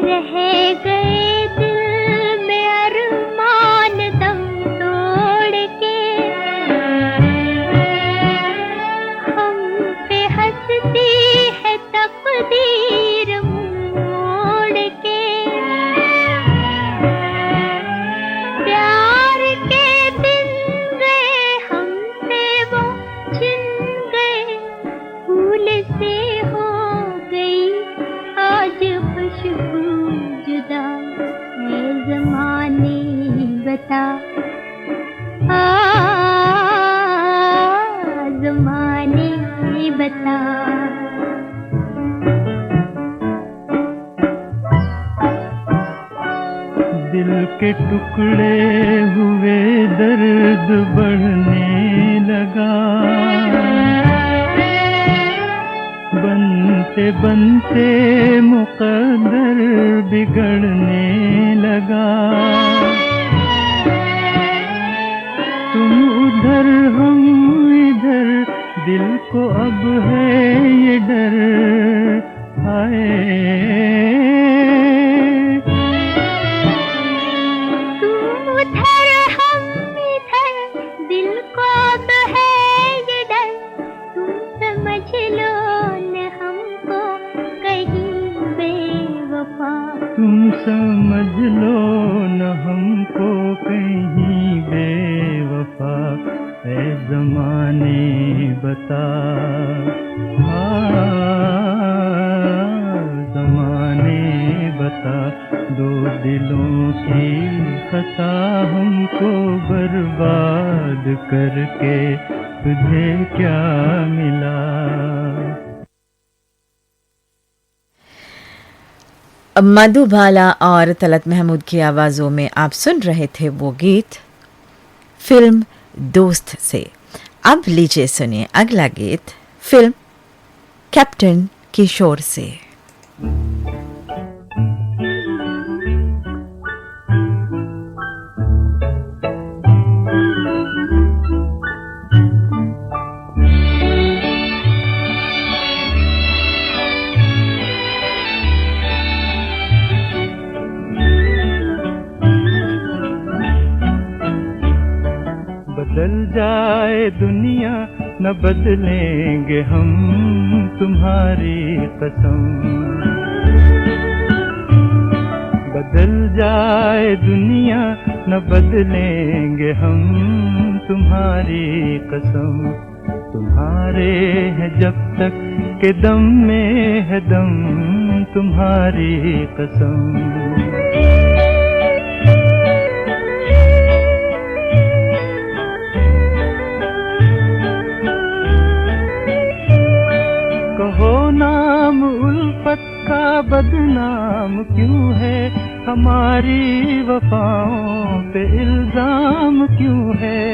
रह गए दिल में अरमान दम तोड़ के, हम पे हंसती है तकदीर मोड़ के। प्यार के दिन गए हमसे वो छिन गए, फूल से हो गई आज खुशबू जुदा। ऐ ज़माने बता, ज़माने बता। दिल के टुकड़े हुए, दर्द बढ़ने लगा, बनते बनते मुकद्दर बिगड़ने लगा। तुम उधर हम इधर, दिल को अब है ये डर, हाय। तुम समझ लो न हमको कहीं बेवफा, ऐ ज़माने बता। ज़माने बता, दो दिलों की खता हमको बर्बाद करके तुझे क्या मिला। मधुबाला और तलत महमूद की आवाज़ों में आप सुन रहे थे वो गीत फिल्म दोस्त से। अब लीजिए सुनिए अगला गीत फिल्म कैप्टन किशोर से। बदल जाए दुनिया न बदलेंगे हम, तुम्हारी कसम। बदल जाए दुनिया न बदलेंगे हम, तुम्हारी कसम। तुम्हारे हैं जब तक के दम में है दम, तुम्हारी कसम। कहो नाम उल्फत का बदनाम क्यों है, हमारी वफाओं पे इल्जाम क्यों है।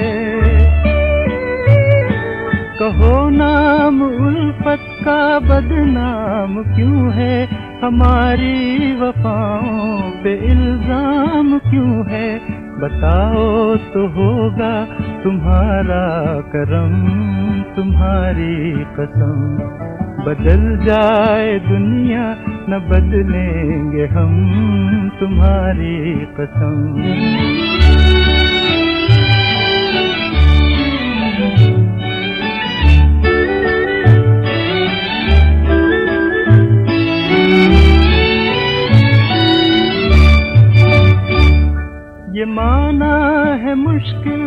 कहो नाम उल्फत का बदनाम क्यों है, हमारी वफाओं पे इल्जाम क्यों है। बताओ तो होगा तुम्हारा करम, तुम्हारी कसम। बदल जाए दुनिया न बदलेंगे हम, तुम्हारी कसम। ये माना है मुश्किल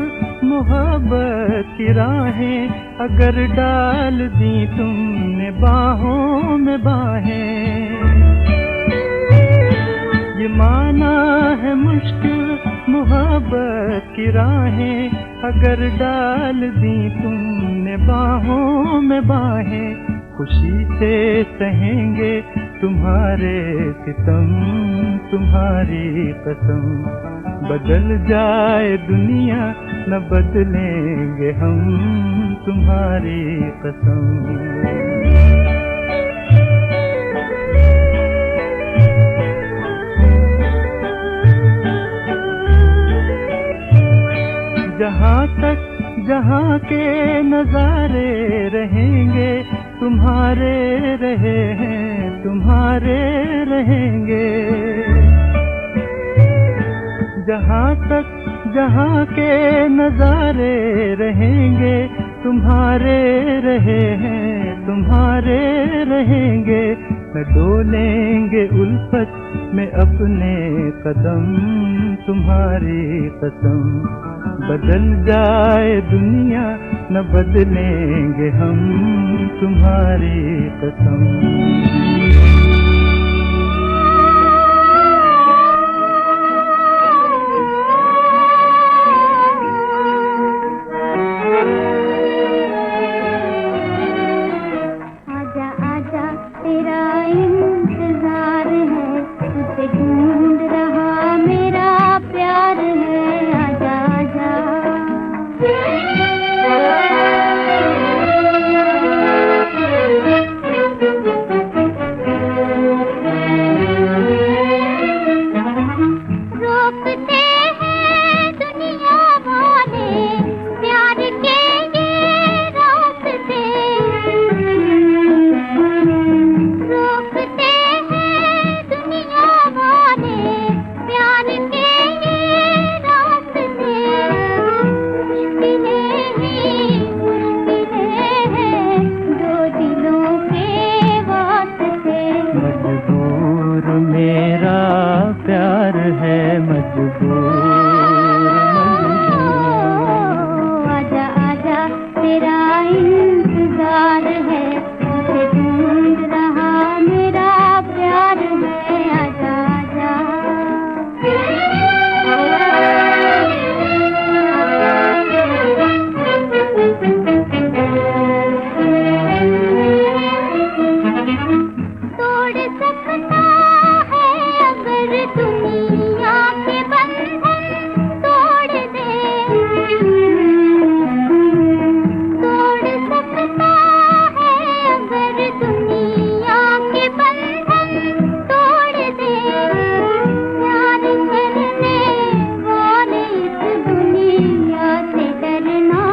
मोहब्बत की राहें, अगर डाल दी तुमने बाहों में बाहें। ये माना है मुश्किल मोहब्बत की राहें, अगर डाल दी तुमने बाहों में बाहें। खुशी से सहेंगे तुम्हारे सितम, तुम्हारी कसम। बदल जाए दुनिया न बदलेंगे हम, तुम्हारी कसम। जहाँ तक जहाँ के नजारे रहेंगे, तुम्हारे रहे हैं तुम्हारे रहेंगे। जहाँ तक जहाँ के नजारे रहेंगे, तुम्हारे रहे हैं तुम्हारे रहेंगे। न डोलेंगे उल्फत में अपने कदम, तुम्हारी कसम। बदल जाए दुनिया न बदलेंगे हम, तुम्हारी कसम। सकता है अगर दुनिया के बंधन तोड़ दे, तोड़ सकता है अगर दुनिया के बंधन तोड़ दे। प्यार करने वाले इस दुनिया से डरना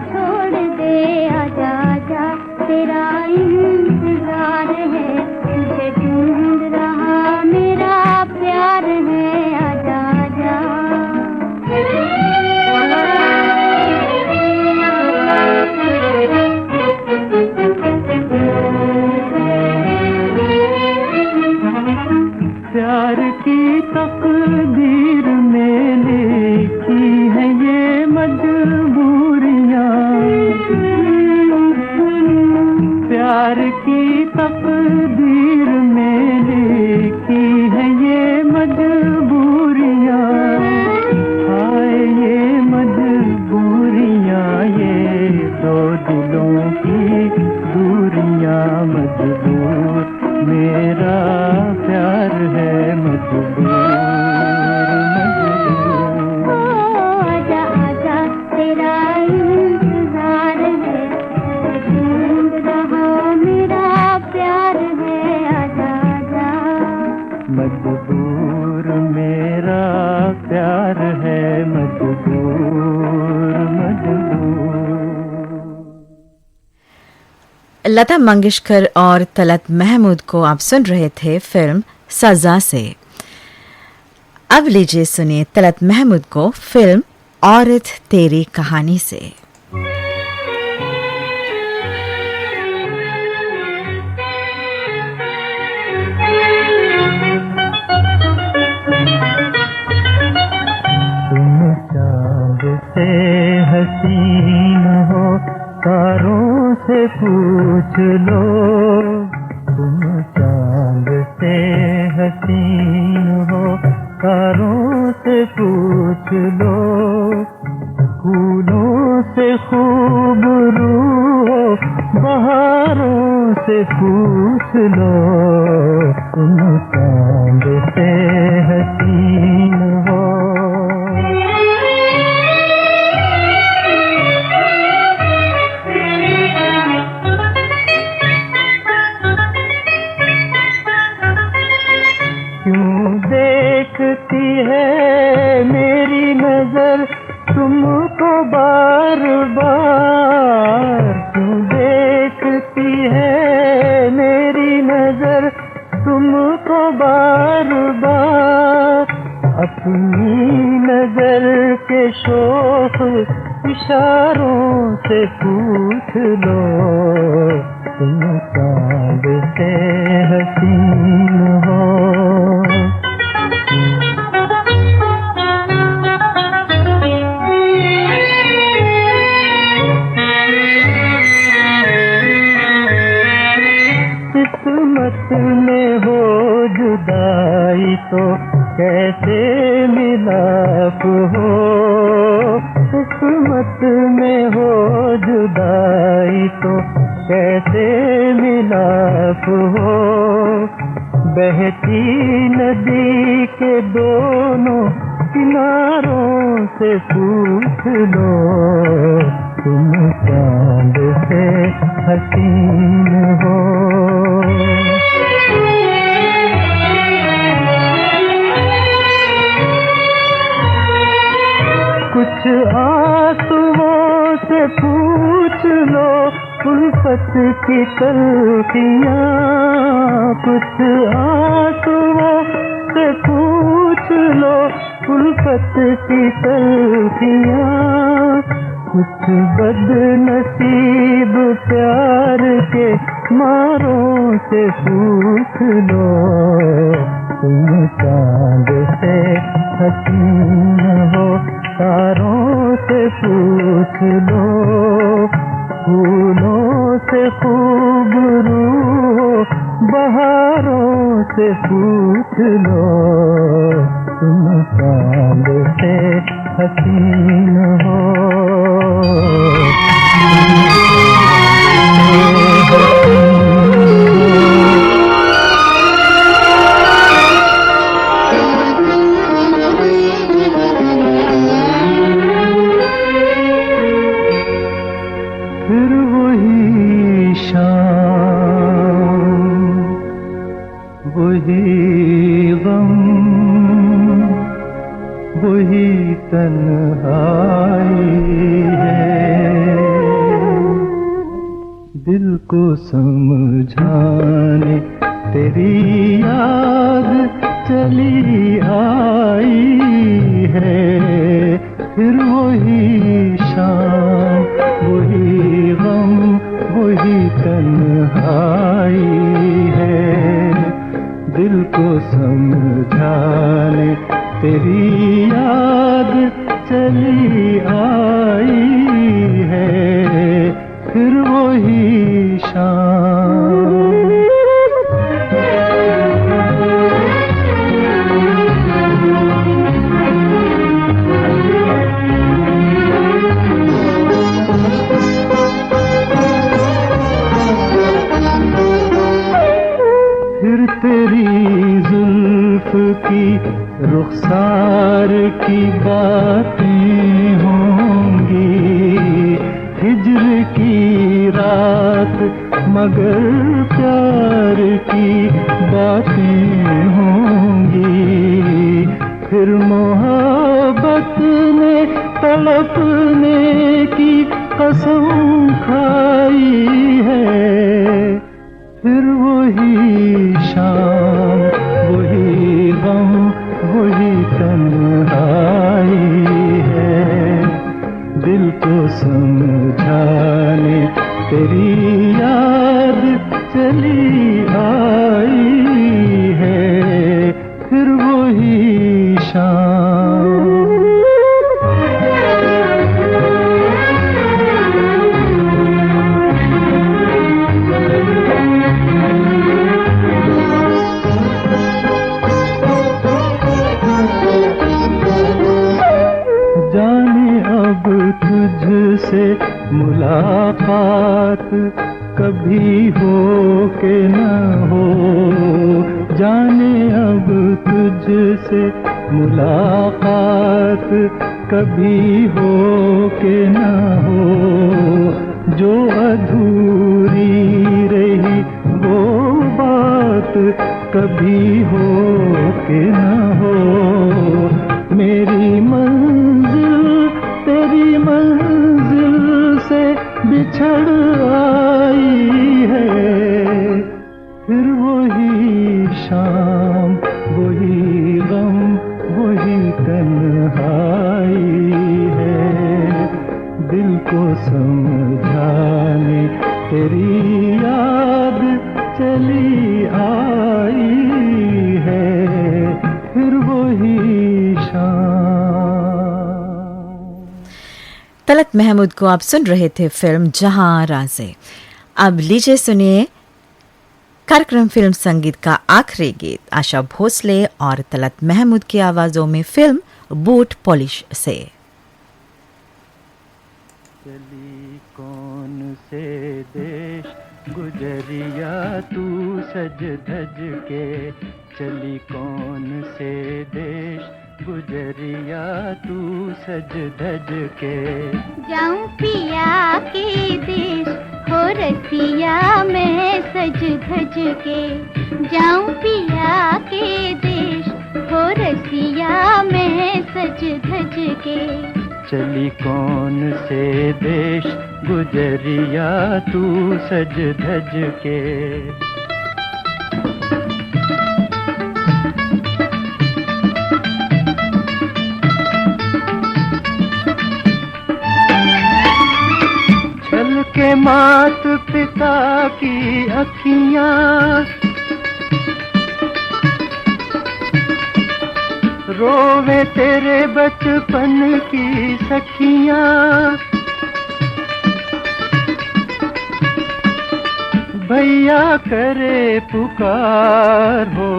छोड़ दे। आजा आजा तेरा इंतजार है, तुझे ढूंढ रहा मेरा प्यार है। आजा आजा प्यार की तकदीर में लिखी है ये मजबूरियाँ, प्यार की तकदीर में लिखी है ये मजबूरियाँ। हाय ये मजबूरियाँ, ये दो दिलों की दूरियाँ। मजबूर मेरा प्यार है, मजबूर मजबूर। आजा आजा तेरा इंतजार है, ढूंढ रहा मेरा प्यार है। आजा आजा मजबूर मेरा प्यार है, मजबूर मजबूर। लता मंगेशकर और तलत महमूद को आप सुन रहे थे फिल्म सजा से। अब लीजिए सुनिए तलत महमूद को फिल्म औरत तेरी कहानी से। तुम चांद से हसीन हो, तारों से पूछ लो। तुम चांद से हसीन हो, तारों से पूछ लो। फूलों से खूबरू हो, बहारों से पूछ लो। तुम चांद से हसीन हो। क्यों देखती है मेरी नजर तुमको बार बार? क्यों देखती है मेरी नजर तुमको बार बार? अपनी नजर के शौक इशारों से पूछ लो। तुम चांद से हसीन हो। किस्मत में हो जुदाई तो कैसे मिलाप हो? किस्मत में हो जुदाई तो कैसे मिलाप हो? बहती नदी के दोनों किनारों से पूछ लो। तुम चांद से हसीन हो। कुछ आंसुओं से पूछ लो उल्फत की तलखियाँ। कुछ आंसुओं से पूछ लो उल्फत की तलखियाँ। कुछ बदनसीब प्यार के मारों से पूछ लो। तुम चांद से हसीन हो, तारों से पूछ लो। फूलों से खूबरू हो, बहारों से पूछ लो। तुम चांद से हसीन हो। वही गम वही तन्हाई है, दिल को समझाने तेरी याद चली आई है, फिर वही शाम वही गम वही तन्हाई है, दिल को समझाने तेरी याद चली आई है, फिर वही शाम। फिर तेरी जुल्फ की रुखसार की बातें होंगी, हिज्र की रात मगर प्यार की बातें होंगी, फिर मोहब्बत ने तड़पने की कसम खाई है, फिर वही शाम वही गम वही तन्हाई है, दिल को समझाने तेरी याद चली आई है, फिर वही शाम। जाने अब तुझसे मुलाकात कभी हो के न हो, जाने अब तुझसे मुलाकात कभी हो के न हो, जो अधूरी रही वो बात कभी हो के न हो, मेरी मंजिल तेरी मंजिल से बिछड़ आई है, फिर वही शाम वही गम वही तन्हाई है, दिल को समझाने तेरी याद चली आई है, फिर वही शाम। तलत महमूद को आप सुन रहे थे फिल्म जहां राज़े। अब लीजिए सुनिए कार्यक्रम फिल्म संगीत का आखिरी गीत आशा भोसले और तलत महमूद की आवाजों में फिल्म बूट पॉलिश से। चली कौन से देश गुजरिया तू सज धज के, चली कौन से देश गुजरिया तू सज धज के, जाऊं पिया के देश हो रसिया मैं सज धज के, जाऊं पिया के देश हो रसिया मैं सज धज के, चली कौन से देश गुजरिया तू सज धज के। छल के मात पिता की अखियां, रोवे तेरे बचपन की सखियां, भैया करे पुकार हो,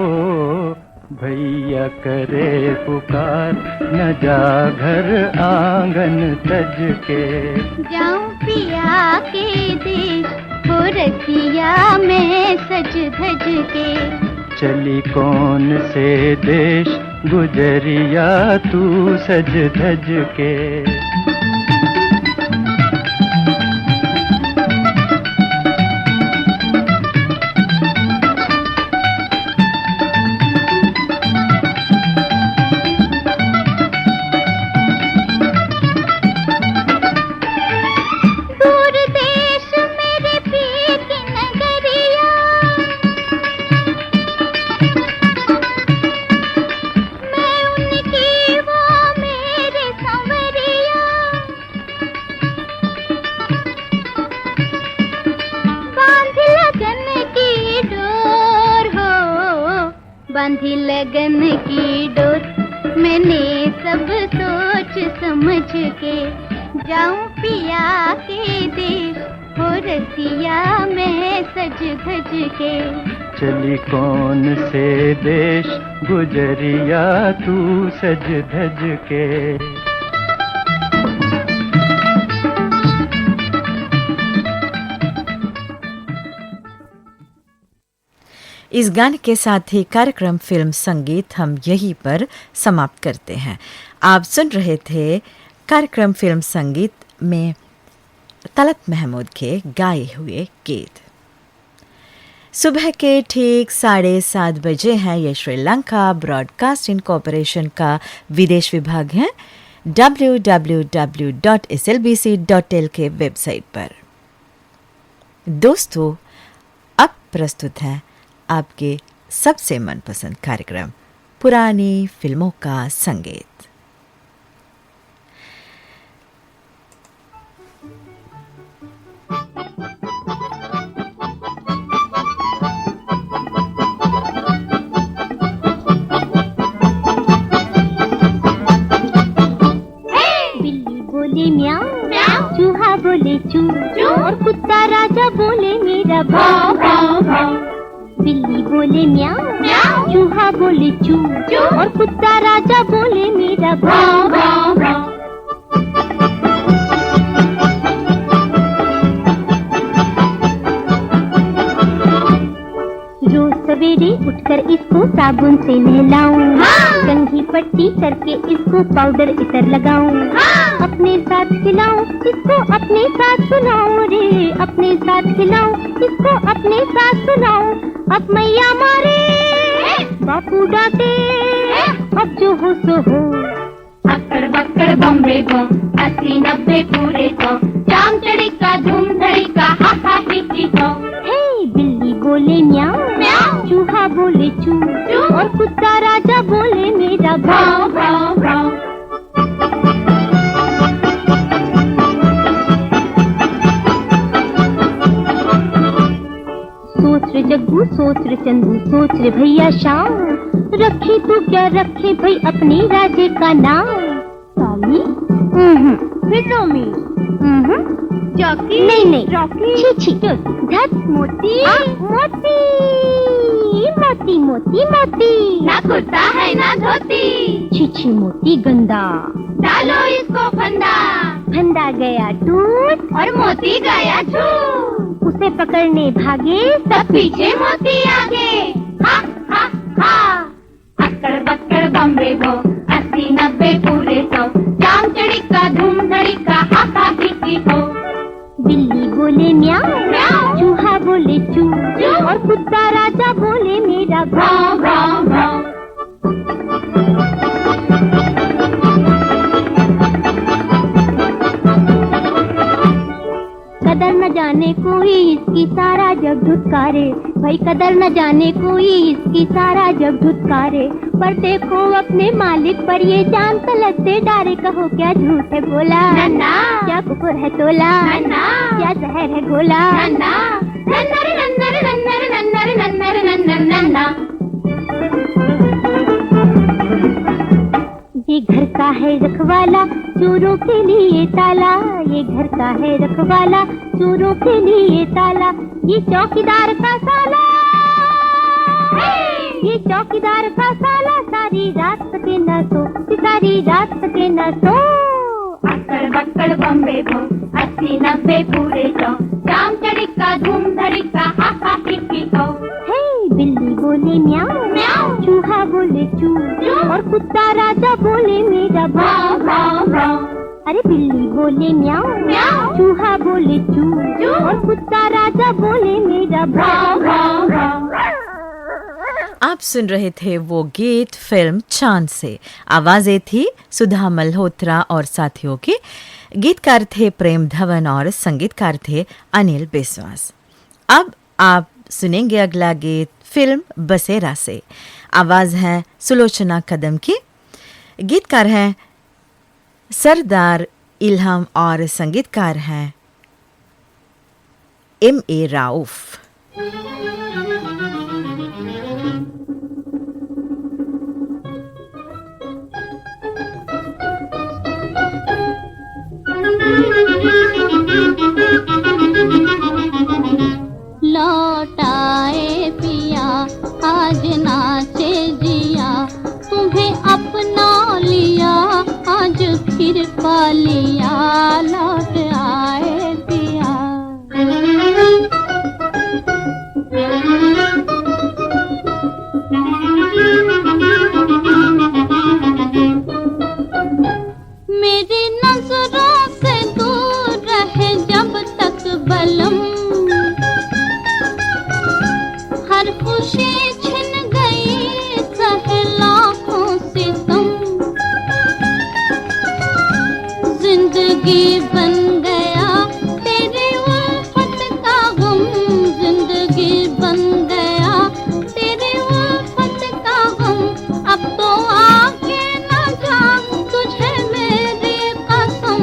भैया करे पुकार, न जा घर आंगन तज के, जाऊं पिया के देश हो रसिया मैं सज धज के, चली कौन से देश गुजरिया तू सज धज के। बांधी लगन की डोर, मैंने सब सोच समझ के जाऊं पिया के देश, हो रसिया मैं सज धज के। चली कौन से देश गुजरिया तू सज धज के। इस गाने के साथ ही कार्यक्रम फिल्म संगीत हम यहीं पर समाप्त करते हैं। आप सुन रहे थे कार्यक्रम फिल्म संगीत में तलत महमूद के गाए हुए गीत। सुबह के ठीक 7:30 बजे हैं। ये श्रीलंका ब्रॉडकास्टिंग कॉरपोरेशन का विदेश विभाग है www.slbc.il के वेबसाइट पर। दोस्तों, अब प्रस्तुत है आपके सबसे मनपसंद कार्यक्रम पुरानी फिल्मों का संगीत। बिल्ली बोले म्याऊं म्याऊं, चूहा बोले चू चू, और कुत्ता राजा बोले मेरा भाव भाव भाव। बिल्ली बोले म्याऊं म्याऊं, चूहा बोले चू चू, और कुत्ता राजा बोले मेरा भाव भाव भाव। रोज सवेरे उठकर इसको साबुन से नहलाऊं, कंघी पट्टी करके इसको पाउडर इतर लगाऊं, अपने साथ खिलाऊं इसको अपने साथ सुनाऊं रे, अपने साथ खिलाऊं इसको अपने साथ सुनाऊं। अब मैया मारे बापू डांटे, अब जो हो सो हो। अक्कड़ बक्कड़ बम्बे बम, 80-90 पूरे 100, चाम चढ़िका धूम धड़िका हा हा ही हो। हे बिल्ली बोले म्याऊं म्याऊं, चूहा बोले चू चू, और कुत्ता राजा बोले मेरा भाव भाव भाव। सोच रे जग्गू सोच रे चंदू, सोच रे भैया शाम, रखे तो क्या रखे भाई अपने राजे का नाम। टॉमी, फिर टॉमी, जॉकी, नहीं नहीं रॉकी, छी छी, धत मोती मोती मोती मोती मोती, ना कुर्ता है ना धोती, छी छी मोती गंदा, डालो इसको फंदा, फंदा गया टूट और मोती गया छूट, उसे पकड़ने भागे सब पीछे मोती आगे। हा हा हा, अक्कड़ बक्कड़ बम्बे बो, 80-90 पूरे 100, चाम चढ़िका धूम धड़िका हा हा ही हो। बिल्ली बोले म्याऊं म्याऊं, चूहा बोले चू चू, और कुत्ता राजा बोले मेरा भाव भाव भाव। कदर न जाने कोई इसकी सारा जग धुतकारे, भाई कदर न जाने कोई इसकी सारा जग धुतकारे, पर देखो अपने मालिक पर ये जान तलक से डारे। कहो क्या झूठ है बोला नन्ना, क्या कुकुर है तोला नन्ना, क्या जहर है घोला नन्ना, नन्नर नन्नर नन्नर नन्नर नन्नर नन्नर नन्ना। ये घर का है रखवाला, चोरों के लिए ताला, ये घर का है रखवाला, चोरों के लिए ताला, ये चौकीदार का साला, ये चौकीदार का साला, सारी रात सके न सो, सारी रात सके न सो। अक्कड़ बक्कड़ बम्बे बो, 80-90 पूरे 100, चाम चढ़िका धूम धड़िका हा हा ही हो। हे बिल्ली बोले म्याऊं म्याऊं, चूहा बोले चू चू, और कुत्ता राजा बोले मेरा भाव भाव भाव। अरे बिल्ली बोले म्याऊं म्याऊं, चूहा बोले चू चू, और कुत्ता राजा बोले मेरा भाव भाव भाव। आप सुन रहे थे वो गीत फिल्म चांद से। आवाजें थी सुधा मल्होत्रा और साथियों की। गीतकार थे प्रेम धवन और संगीतकार थे अनिल बिस्वास। अब आप सुनेंगे अगला गीत फिल्म बसेरा से। आवाज है सुलोचना कदम की। गीतकार हैं सरदार इल्हाम और संगीतकार हैं M.A. राउफ। आज नाचे जिया, तुम्हें अपना लिया, आज फिर पा लिया, लौट आए पिया। मेरी नजरों से दूर रहे जब तक बलम, हर खुशी छिन गई सहे लाखों सितम, जिंदगी बन गया तेरी उल्फत का गम, जिंदगी बन गया तेरी उल्फत का गम, अब तो आके न जा तुझे मेरी कसम,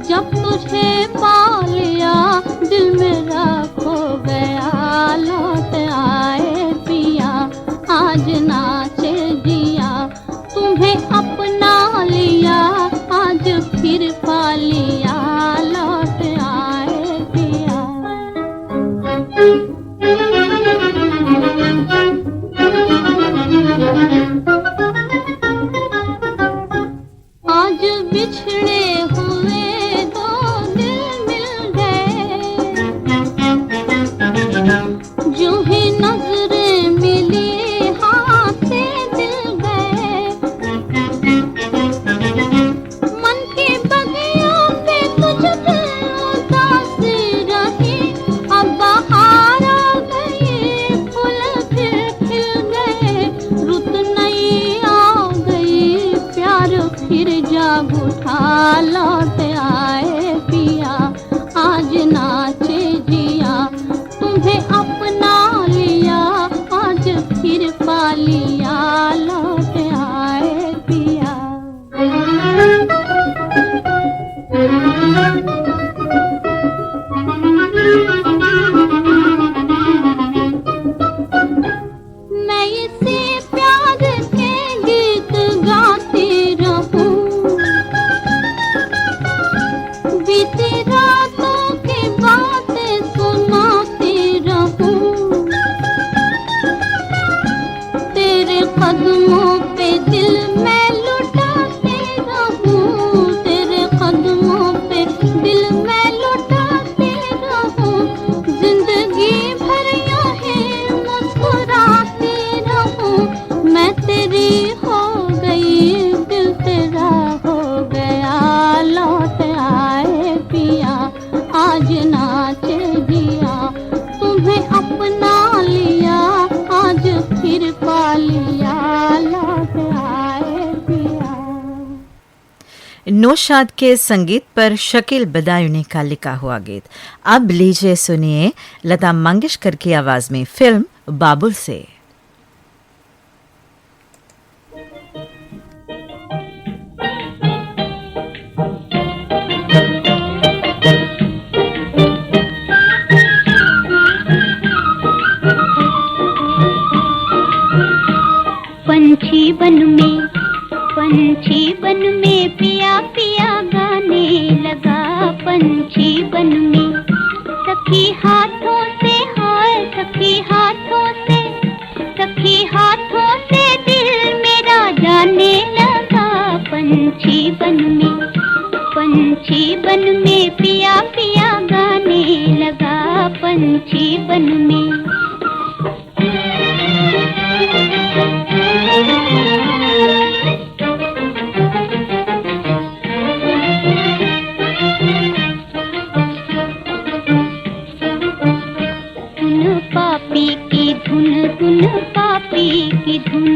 जब तुझे पा लिया दिल मेरा खो गया, लौट आए पिया, आज नाचे जिया, तुम्हें अपना लिया, आज फिर पा लिया, लौट आए पिया। आज बिछड़े हुए दो दिल मिल गए, जो ही नजरें मिली हाथ से दिल गए, मन के बगियों पे कुछ दिल उदासी रही, अब बहार आ गई, फूल फिर खिल गए, रुत नई आ गई, प्यार फिर जाग उठा, लौट आए पिया, आज नाचे जिया, तुम्हें अपना लिया, आज फिर पा लिया, लौट आए पिया। मैं इसी प्यार के गीत गाती रहूं, बीती रातों की बातें सुनाती रहूं, तेरे कदमों पे दिल मैं लुटाती रहूं, तेरे कदमों पे दिल मैं लुटाती रहूं, जिंदगी भर यूं ही मुस्कुराती रहूं, मैं तेरी हो गई, दिल तेरा हो गया, लौट आए पिया, आज नाचे जिया, तुम्हें अपना लिया, आज फिर पा लिया, लौट आए पिया। नौशाद के संगीत पर शकील बदायूनी का लिखा हुआ गीत। अब लीजिए सुनिए लता मंगेशकर की आवाज में फिल्म बाबुल से। पंछी बन में पिया पिया गाने लगा, पंछी बन में सखी हाथों से, हाय सखी हाथों से, सखी हाथों से दिल मेरा जाने लगा, पंछी बन में पिया पिया गाने लगा, पंछी बन में। पापी की धुन पापी की धुन,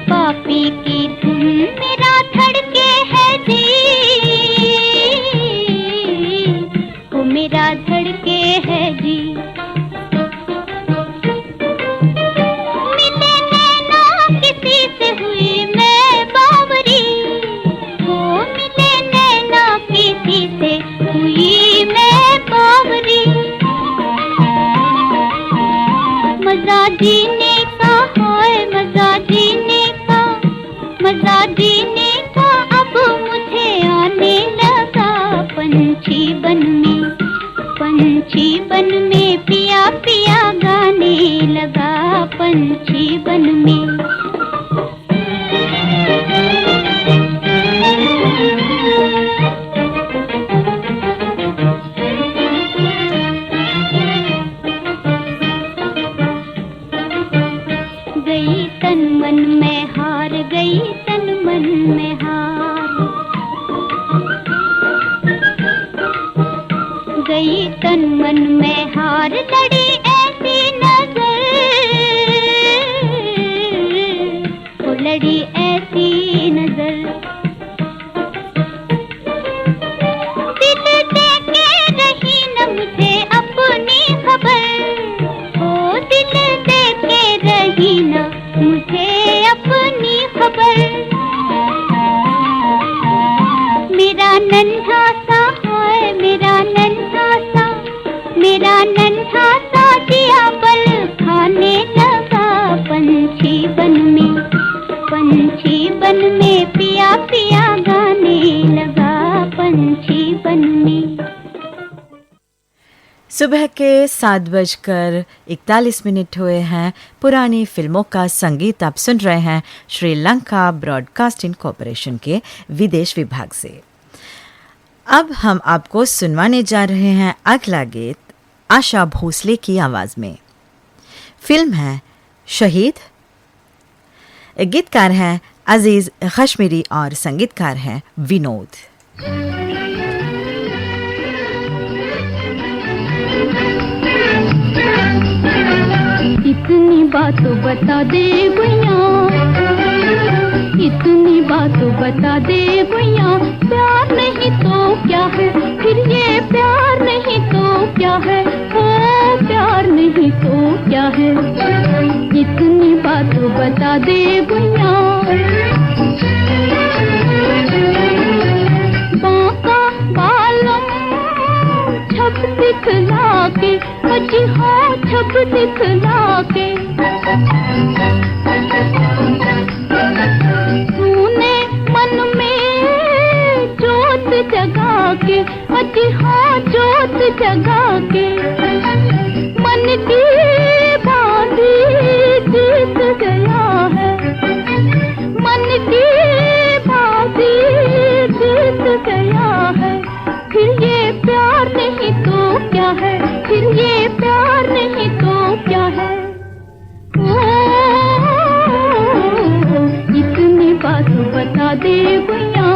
पापी की धुन मेरा धड़के है जी, वो मेरा धड़के है जी, मिले नैना किसी से हुई मैं बावरी, वो मिले नैना किसी से हुई मैं बावरी, मजा जीने का है मजा जीने का, मजा जीने का अब मुझे आने लगा, पंछी बन में, पंछी बन में पिया पिया गाने लगा पंछी बन में। गई तन मन में हार, गई तन मन में हार, गई तन मन में हार, लड़ी ऐसी नजर, वो लड़ी ऐसी नजर। दिल देके रही न मुझे अपनी खबर, ओ दिल देके रही न मुझे अपनी खबर। मेरा नन्हा सा है, मेरा नन्हा सा, मेरा नन्हा सा दिया बल खाने लगा पंछी बन में, पंछी बन में पिया पिया गाने लगा पंछी बन में। सुबह के 7:41 हुए हैं। पुरानी फिल्मों का संगीत आप सुन रहे हैं श्रीलंका ब्रॉडकास्टिंग कॉरपोरेशन के विदेश विभाग से। अब हम आपको सुनवाने जा रहे हैं अगला गीत आशा भोसले की आवाज में। फिल्म है शहीद। गीतकार हैं अजीज कश्मीरी और संगीतकार हैं विनोद। इतनी बातों बता दे गुइया, इतनी बातों बता दे गुइया, प्यार नहीं तो क्या है, फिर ये प्यार नहीं तो क्या है, ओ प्यार नहीं तो क्या है। इतनी बातों बता दे गुइया। बांका बालम छप दिखला के, अजी हाँ छप दिखला के, तूने मन में जोत जगा के, अजी हाँ जोत जगा के, मन की बांधी जीत गया है, मन की बांधी जीत गया है। फिर ये प्यार नहीं तो क्या है, फिर ये प्यार नहीं तो क्या है। ओ इतनी बात बता दे गुइया।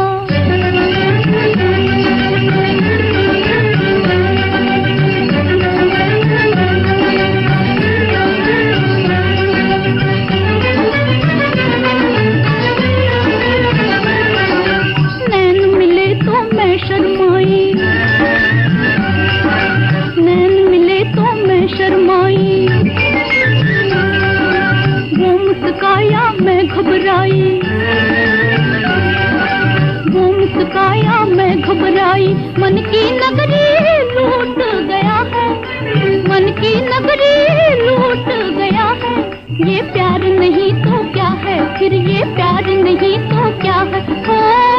नैन मिले तो मैं शर्माई, नैन मिले तो मैं शर्माई, वो मुस्काया मैं घबराई, वो मुस्काया मैं घबराई। मन की नगरी लूट गया है, मन की नगरी लूट गया है। ये प्यार नहीं तो क्या है, फिर ये प्यार नहीं तो क्या है, ओ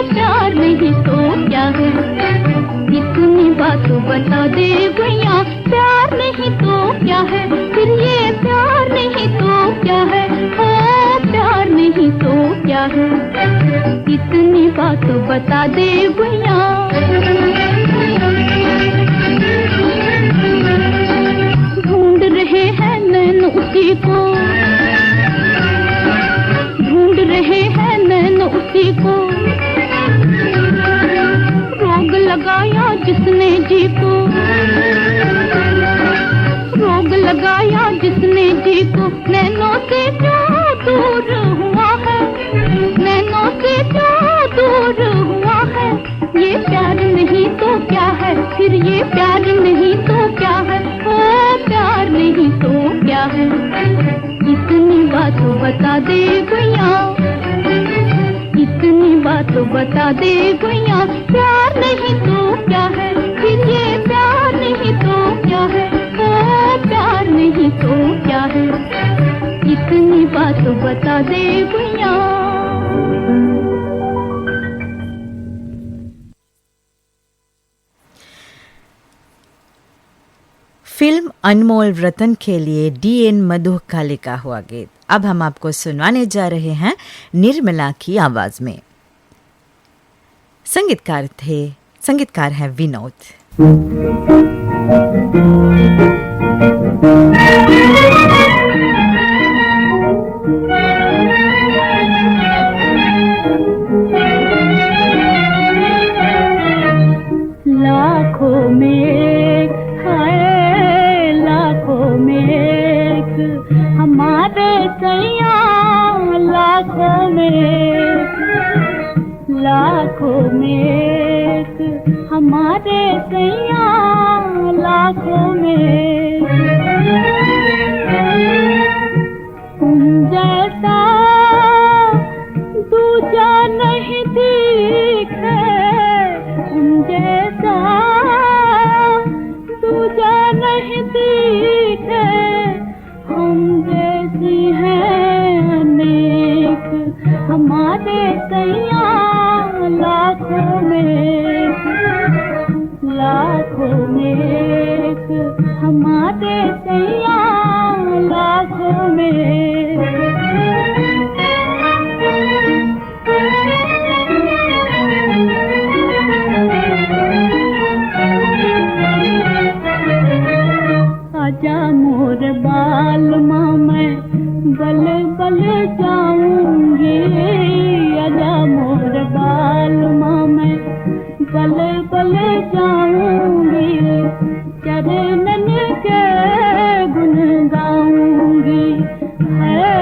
प्यार नहीं तो क्या है। इतनी बातों बता दे गुइया, प्यार नहीं तो क्या है, फिर ये प्यार नहीं तो क्या है, ओ प्यार नहीं तो क्या है। इतनी बातों बता दे गुइया। ढूंढ रहे हैं नैन उसी को, ढूंढ रहे हैं नैन उसी को, रोग लगाया जिसने जी को, रोग लगाया जिसने जी को। नैनों से जो दूर हुआ है, नैनों से जो दूर हुआ है। ये प्यार नहीं तो क्या है, फिर ये प्यार नहीं तो क्या है, ओ प्यार नहीं तो क्या है। इतनी बातों बता दे गुइया, इतनी बातों बता दे गुइया। प्यार नहीं तो क्या है, फिर ये प्यार नहीं तो क्या है, ओ प्यार नहीं तो क्या है। इतनी बातों बता दे गुइया। फिल्म अनमोल रतन के लिए DN मधुका लिखा हुआ गीत अब हम आपको सुनवाने जा रहे हैं निर्मला की आवाज में। संगीतकार है विनोद। लाखों में है, लाखों में एक हमारे सैया, लाखों में, लाखों में एक हमारे सैया, लाखों में तुम जैसा दूजा नहीं दिखे, तुम जैसा दूजा नहीं दिखे, हम जैसी हैं अनेक हमारे सैया, लाखों में, लाखों में एक हमारे सैया, लाखों में। आजा मोर बाल माँ मैं बल बल जाऊंगी, आजा मोर बाल माँ मैं बल बल जाऊंगी, चरणन के गुण गाऊंगी, है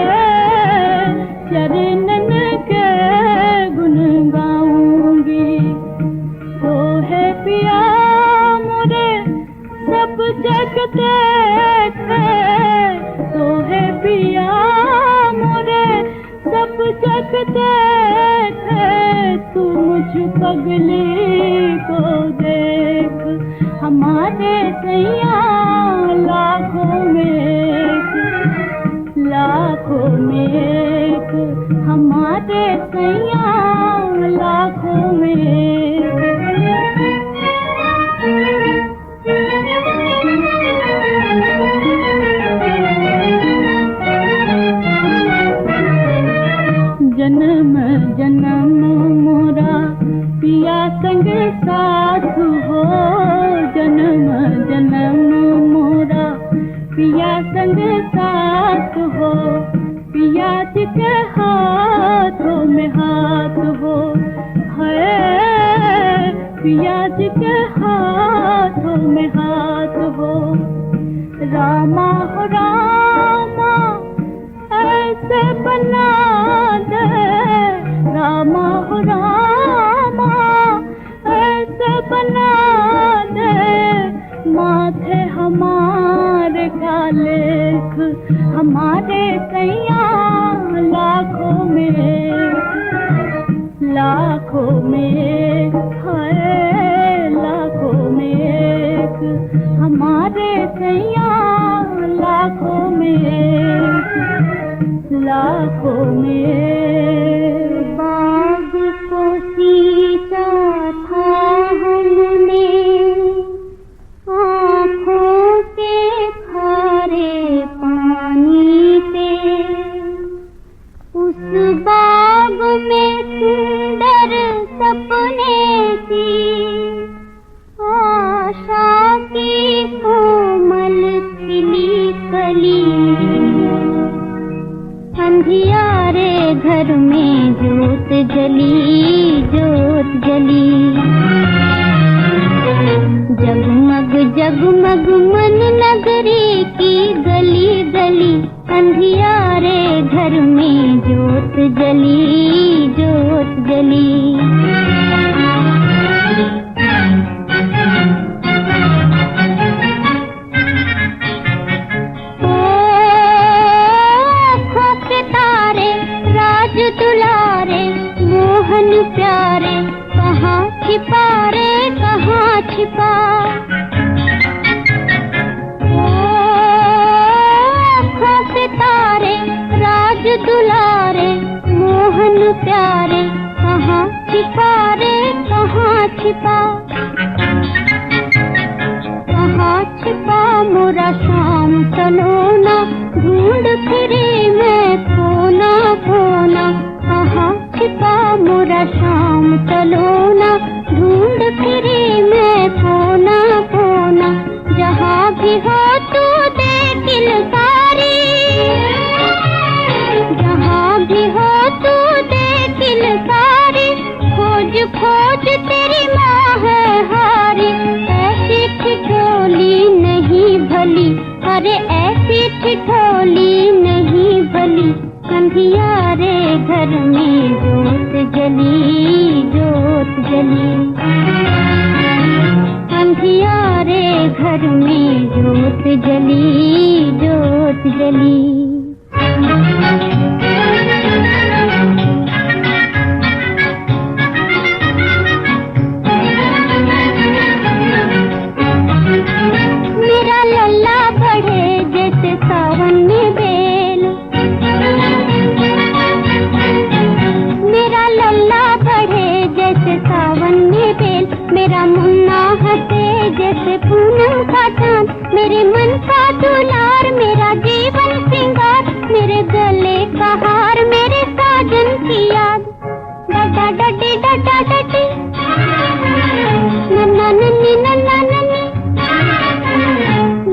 चरणन के गुण गाऊंगी। तो है पिया मोरे सब जगते थे, तो है पिया मोरे सब जगते थे, तू मुझ पगली को देख हमारे सैया, लाखों में, लाखों में एक हमारे सैया, लाखों में। जन्म जन्म मोरा पिया संग साथ हो, जन्म जन्म मोरा पिया संग साथ हो, पिया जी के हाथों में हाथ हो, है पिया जी के हाथों में हाथ हो। रामा हो रामा ऐसे बना दे, रामा हो रामा ऐसे बना दे, माथे हमारे का लेख हमारे सैया, लाखों में, लाखों में है, लाखों में एक हमारे सैया, लाखों में, लाखों में। बाग को सींचा था हमने आँखों के खारे पानी से, उस बाग में सुंदर सपने की आशा की कोमल खिली कली, अंधियारे घर में जोत जली, जोत जली, जगमग जगमग मन नगरी की गली गली, अंधियारे घर में जोत जली, जोत जली। दुलारे मोहन प्यारे कहाँ छिपा रे, कहाँ छिपा, आँखों से तारे राज दुलारे मोहन प्यारे कहाँ छिपा रे, कहाँ छिपा, कहाँ छिपा मोरा मोरा शाम सलोना, ढूंढ फिरे मैं खोना खोना, कहाँ छिपा मोरा शाम सलोना, ढूंढ फिरे मैं खोना खोना, जहाँ भी हो तू देख सारी, जहाँ भी हो तू देख सारी, खोज खोज तेरी माँ है हारी, ऐसी ठिठोली नहीं भली, अरे ऐसी ठिठोली नहीं भली, अंधियारे घर में जोत जली, जोत जली, अंधियारे घर में जोत जली, जोत जली। मेरा लल्ला बढ़े जैसे सावन में बेल, मेरा लल्ला बढ़े जैसे सावन में बेल, मेरा मुन्ना हंसे जैसे पूनम का चांद, मेरे मन का दुलार, मेरा जीवन सिंगार, मेरे गले का हार, मेरे साजन की याद, डडा डडी डडा डडी, नन्ना नन्नी नन्ना नन्नी,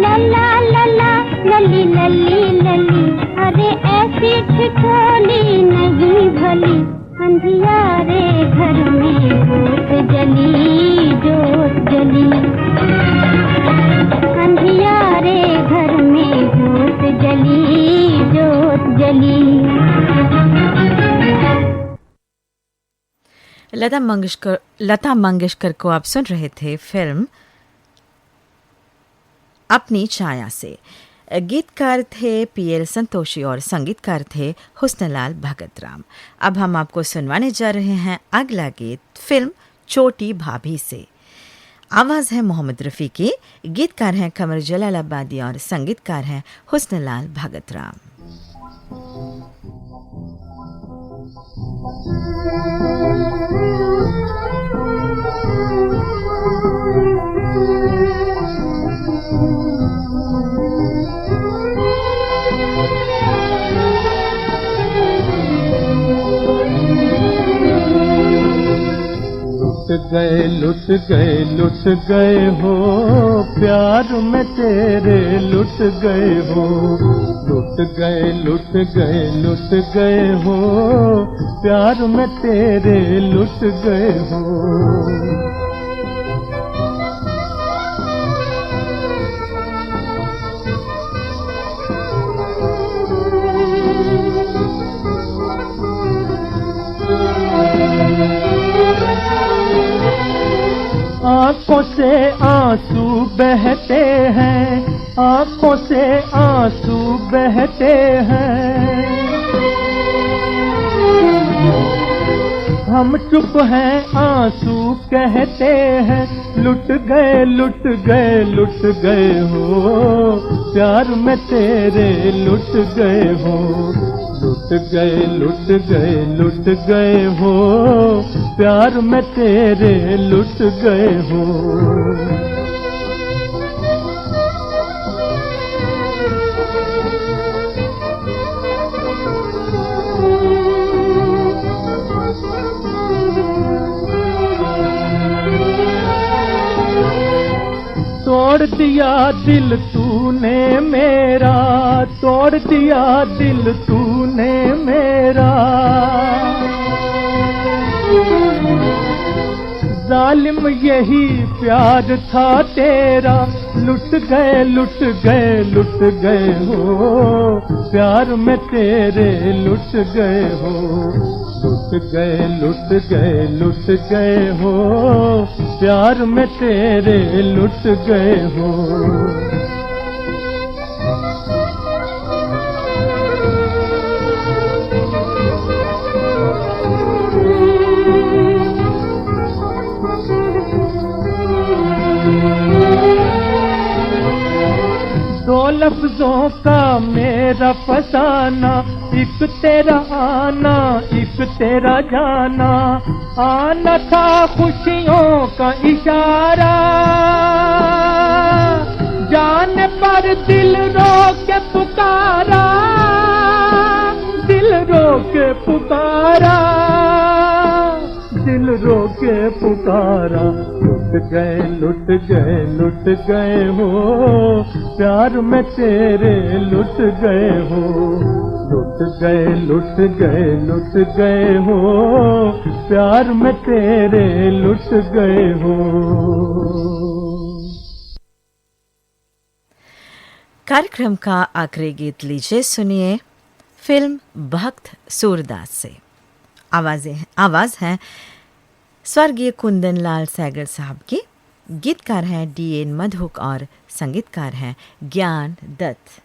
लल्ला लल्ला लल्ली लल्ली लल्ली, अरे ऐसी ठिठोली नहीं भली, अंधियारे घर में जोत जली, जोत जली, अंधियारे घर में जोत जली, जोत जली। लता मंगेशकर को आप सुन रहे थे फिल्म अपनी छाया से। गीतकार थे पीएल संतोषी और संगीतकार थे हुस्नलाल भगतराम। अब हम आपको सुनवाने जा रहे हैं अगला गीत फिल्म छोटी भाभी से। आवाज़ है मोहम्मद रफ़ी की, गीतकार हैं कमर जलालाबादी और संगीतकार हैं हुस्नलाल भगतराम। लुट गए हो प्यार में तेरे, लुट गए हो, लुट गए हो प्यार में तेरे, लुट गए हो। आँखों से आंसू बहते हैं, आँखों से आंसू बहते हैं, हम चुप हैं आंसू कहते हैं, लुट गए हो प्यार में तेरे, लुट गए हो, लुट गए हो प्यार में तेरे, लुट गए हो। तोड़ दिया दिल तूने मेरा, तोड़ दिया दिल तूने मेरा, जालिम यही प्यार था तेरा, लुट गए हो प्यार में तेरे, लुट गए हो, लुट गए हो प्यार में तेरे, लुट गए हो। दो लफ्जों का मेरा फसाना, एक तेरा आना एक तेरा जाना, आना था खुशियों का इशारा, जाने पा और दिल रो के पुकारा, दिल रो के पुकारा, दिल रो के पुकारा। लुट गए लुट गए लुट गए हो, प्यार में तेरे लुट गए हो। लुट गए लुट गए लुट गए हो, प्यार में तेरे लुट गए हो। कार्यक्रम का आखिरी गीत लीजिए, सुनिए फिल्म भक्त सूरदास से। आवाज है स्वर्गीय कुंदन लाल सैगल साहब की। गीतकार हैं D.N. मधुक और संगीतकार हैं ज्ञान दत्त।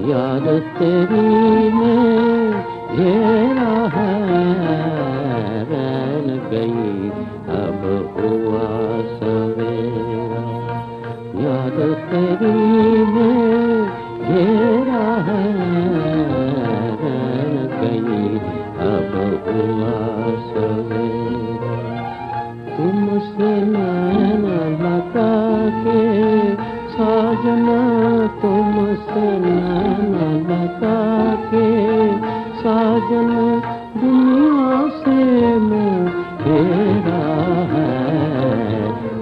याद तेरी में घेरा है, रैन गई अब हुआ सवेरा। याद तेरी में घेरा है, रैन गई अब हुआ सवेरा। तुमसे नैना लगा के साजना, तुमसे नैना लगा के साजना, दुनिया से मैं घेरा है,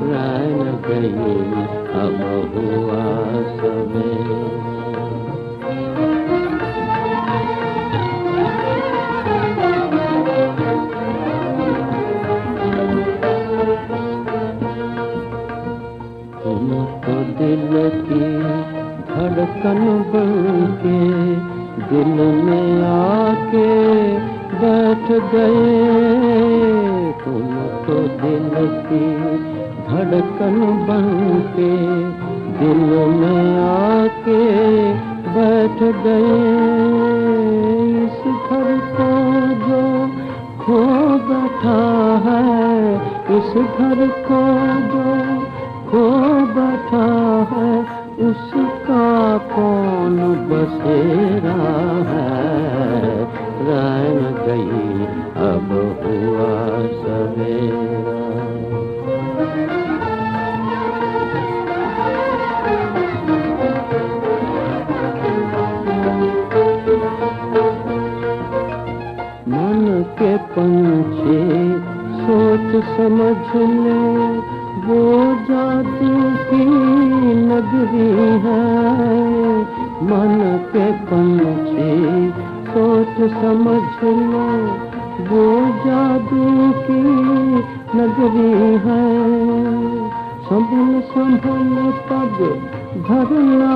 रैन गई अब हुआ सवेरा। तुमको दिल की धड़कन बनके दिल में आके बैठ गए। तुमको दिल की धड़कन बनके दिल में आके बैठ गए। इस घर को जो खो बैठा है, इस घर को जो खो बैठा है, उसका कौन बसेरा है, रैन गई अब हुआ सवेरा। मन के पंछी सोच समझ ले, वो जादू की नगरी है। मन के पंछी सोच समझ लो, वो जादू की नगरी है। संभल संभल पग भरना,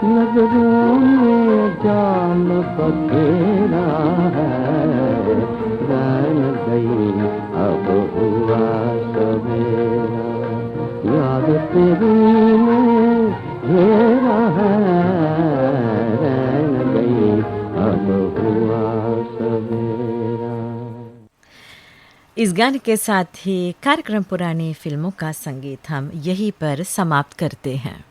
नगरों में जान बखेरा है, रैन गई अब हुआ सवेरा। याद तेरी में घेरा है, रैन गई अब हुआ सवेरा। इस गाने के साथ ही कार्यक्रम पुरानी फिल्मों का संगीत हम यहीं पर समाप्त करते हैं।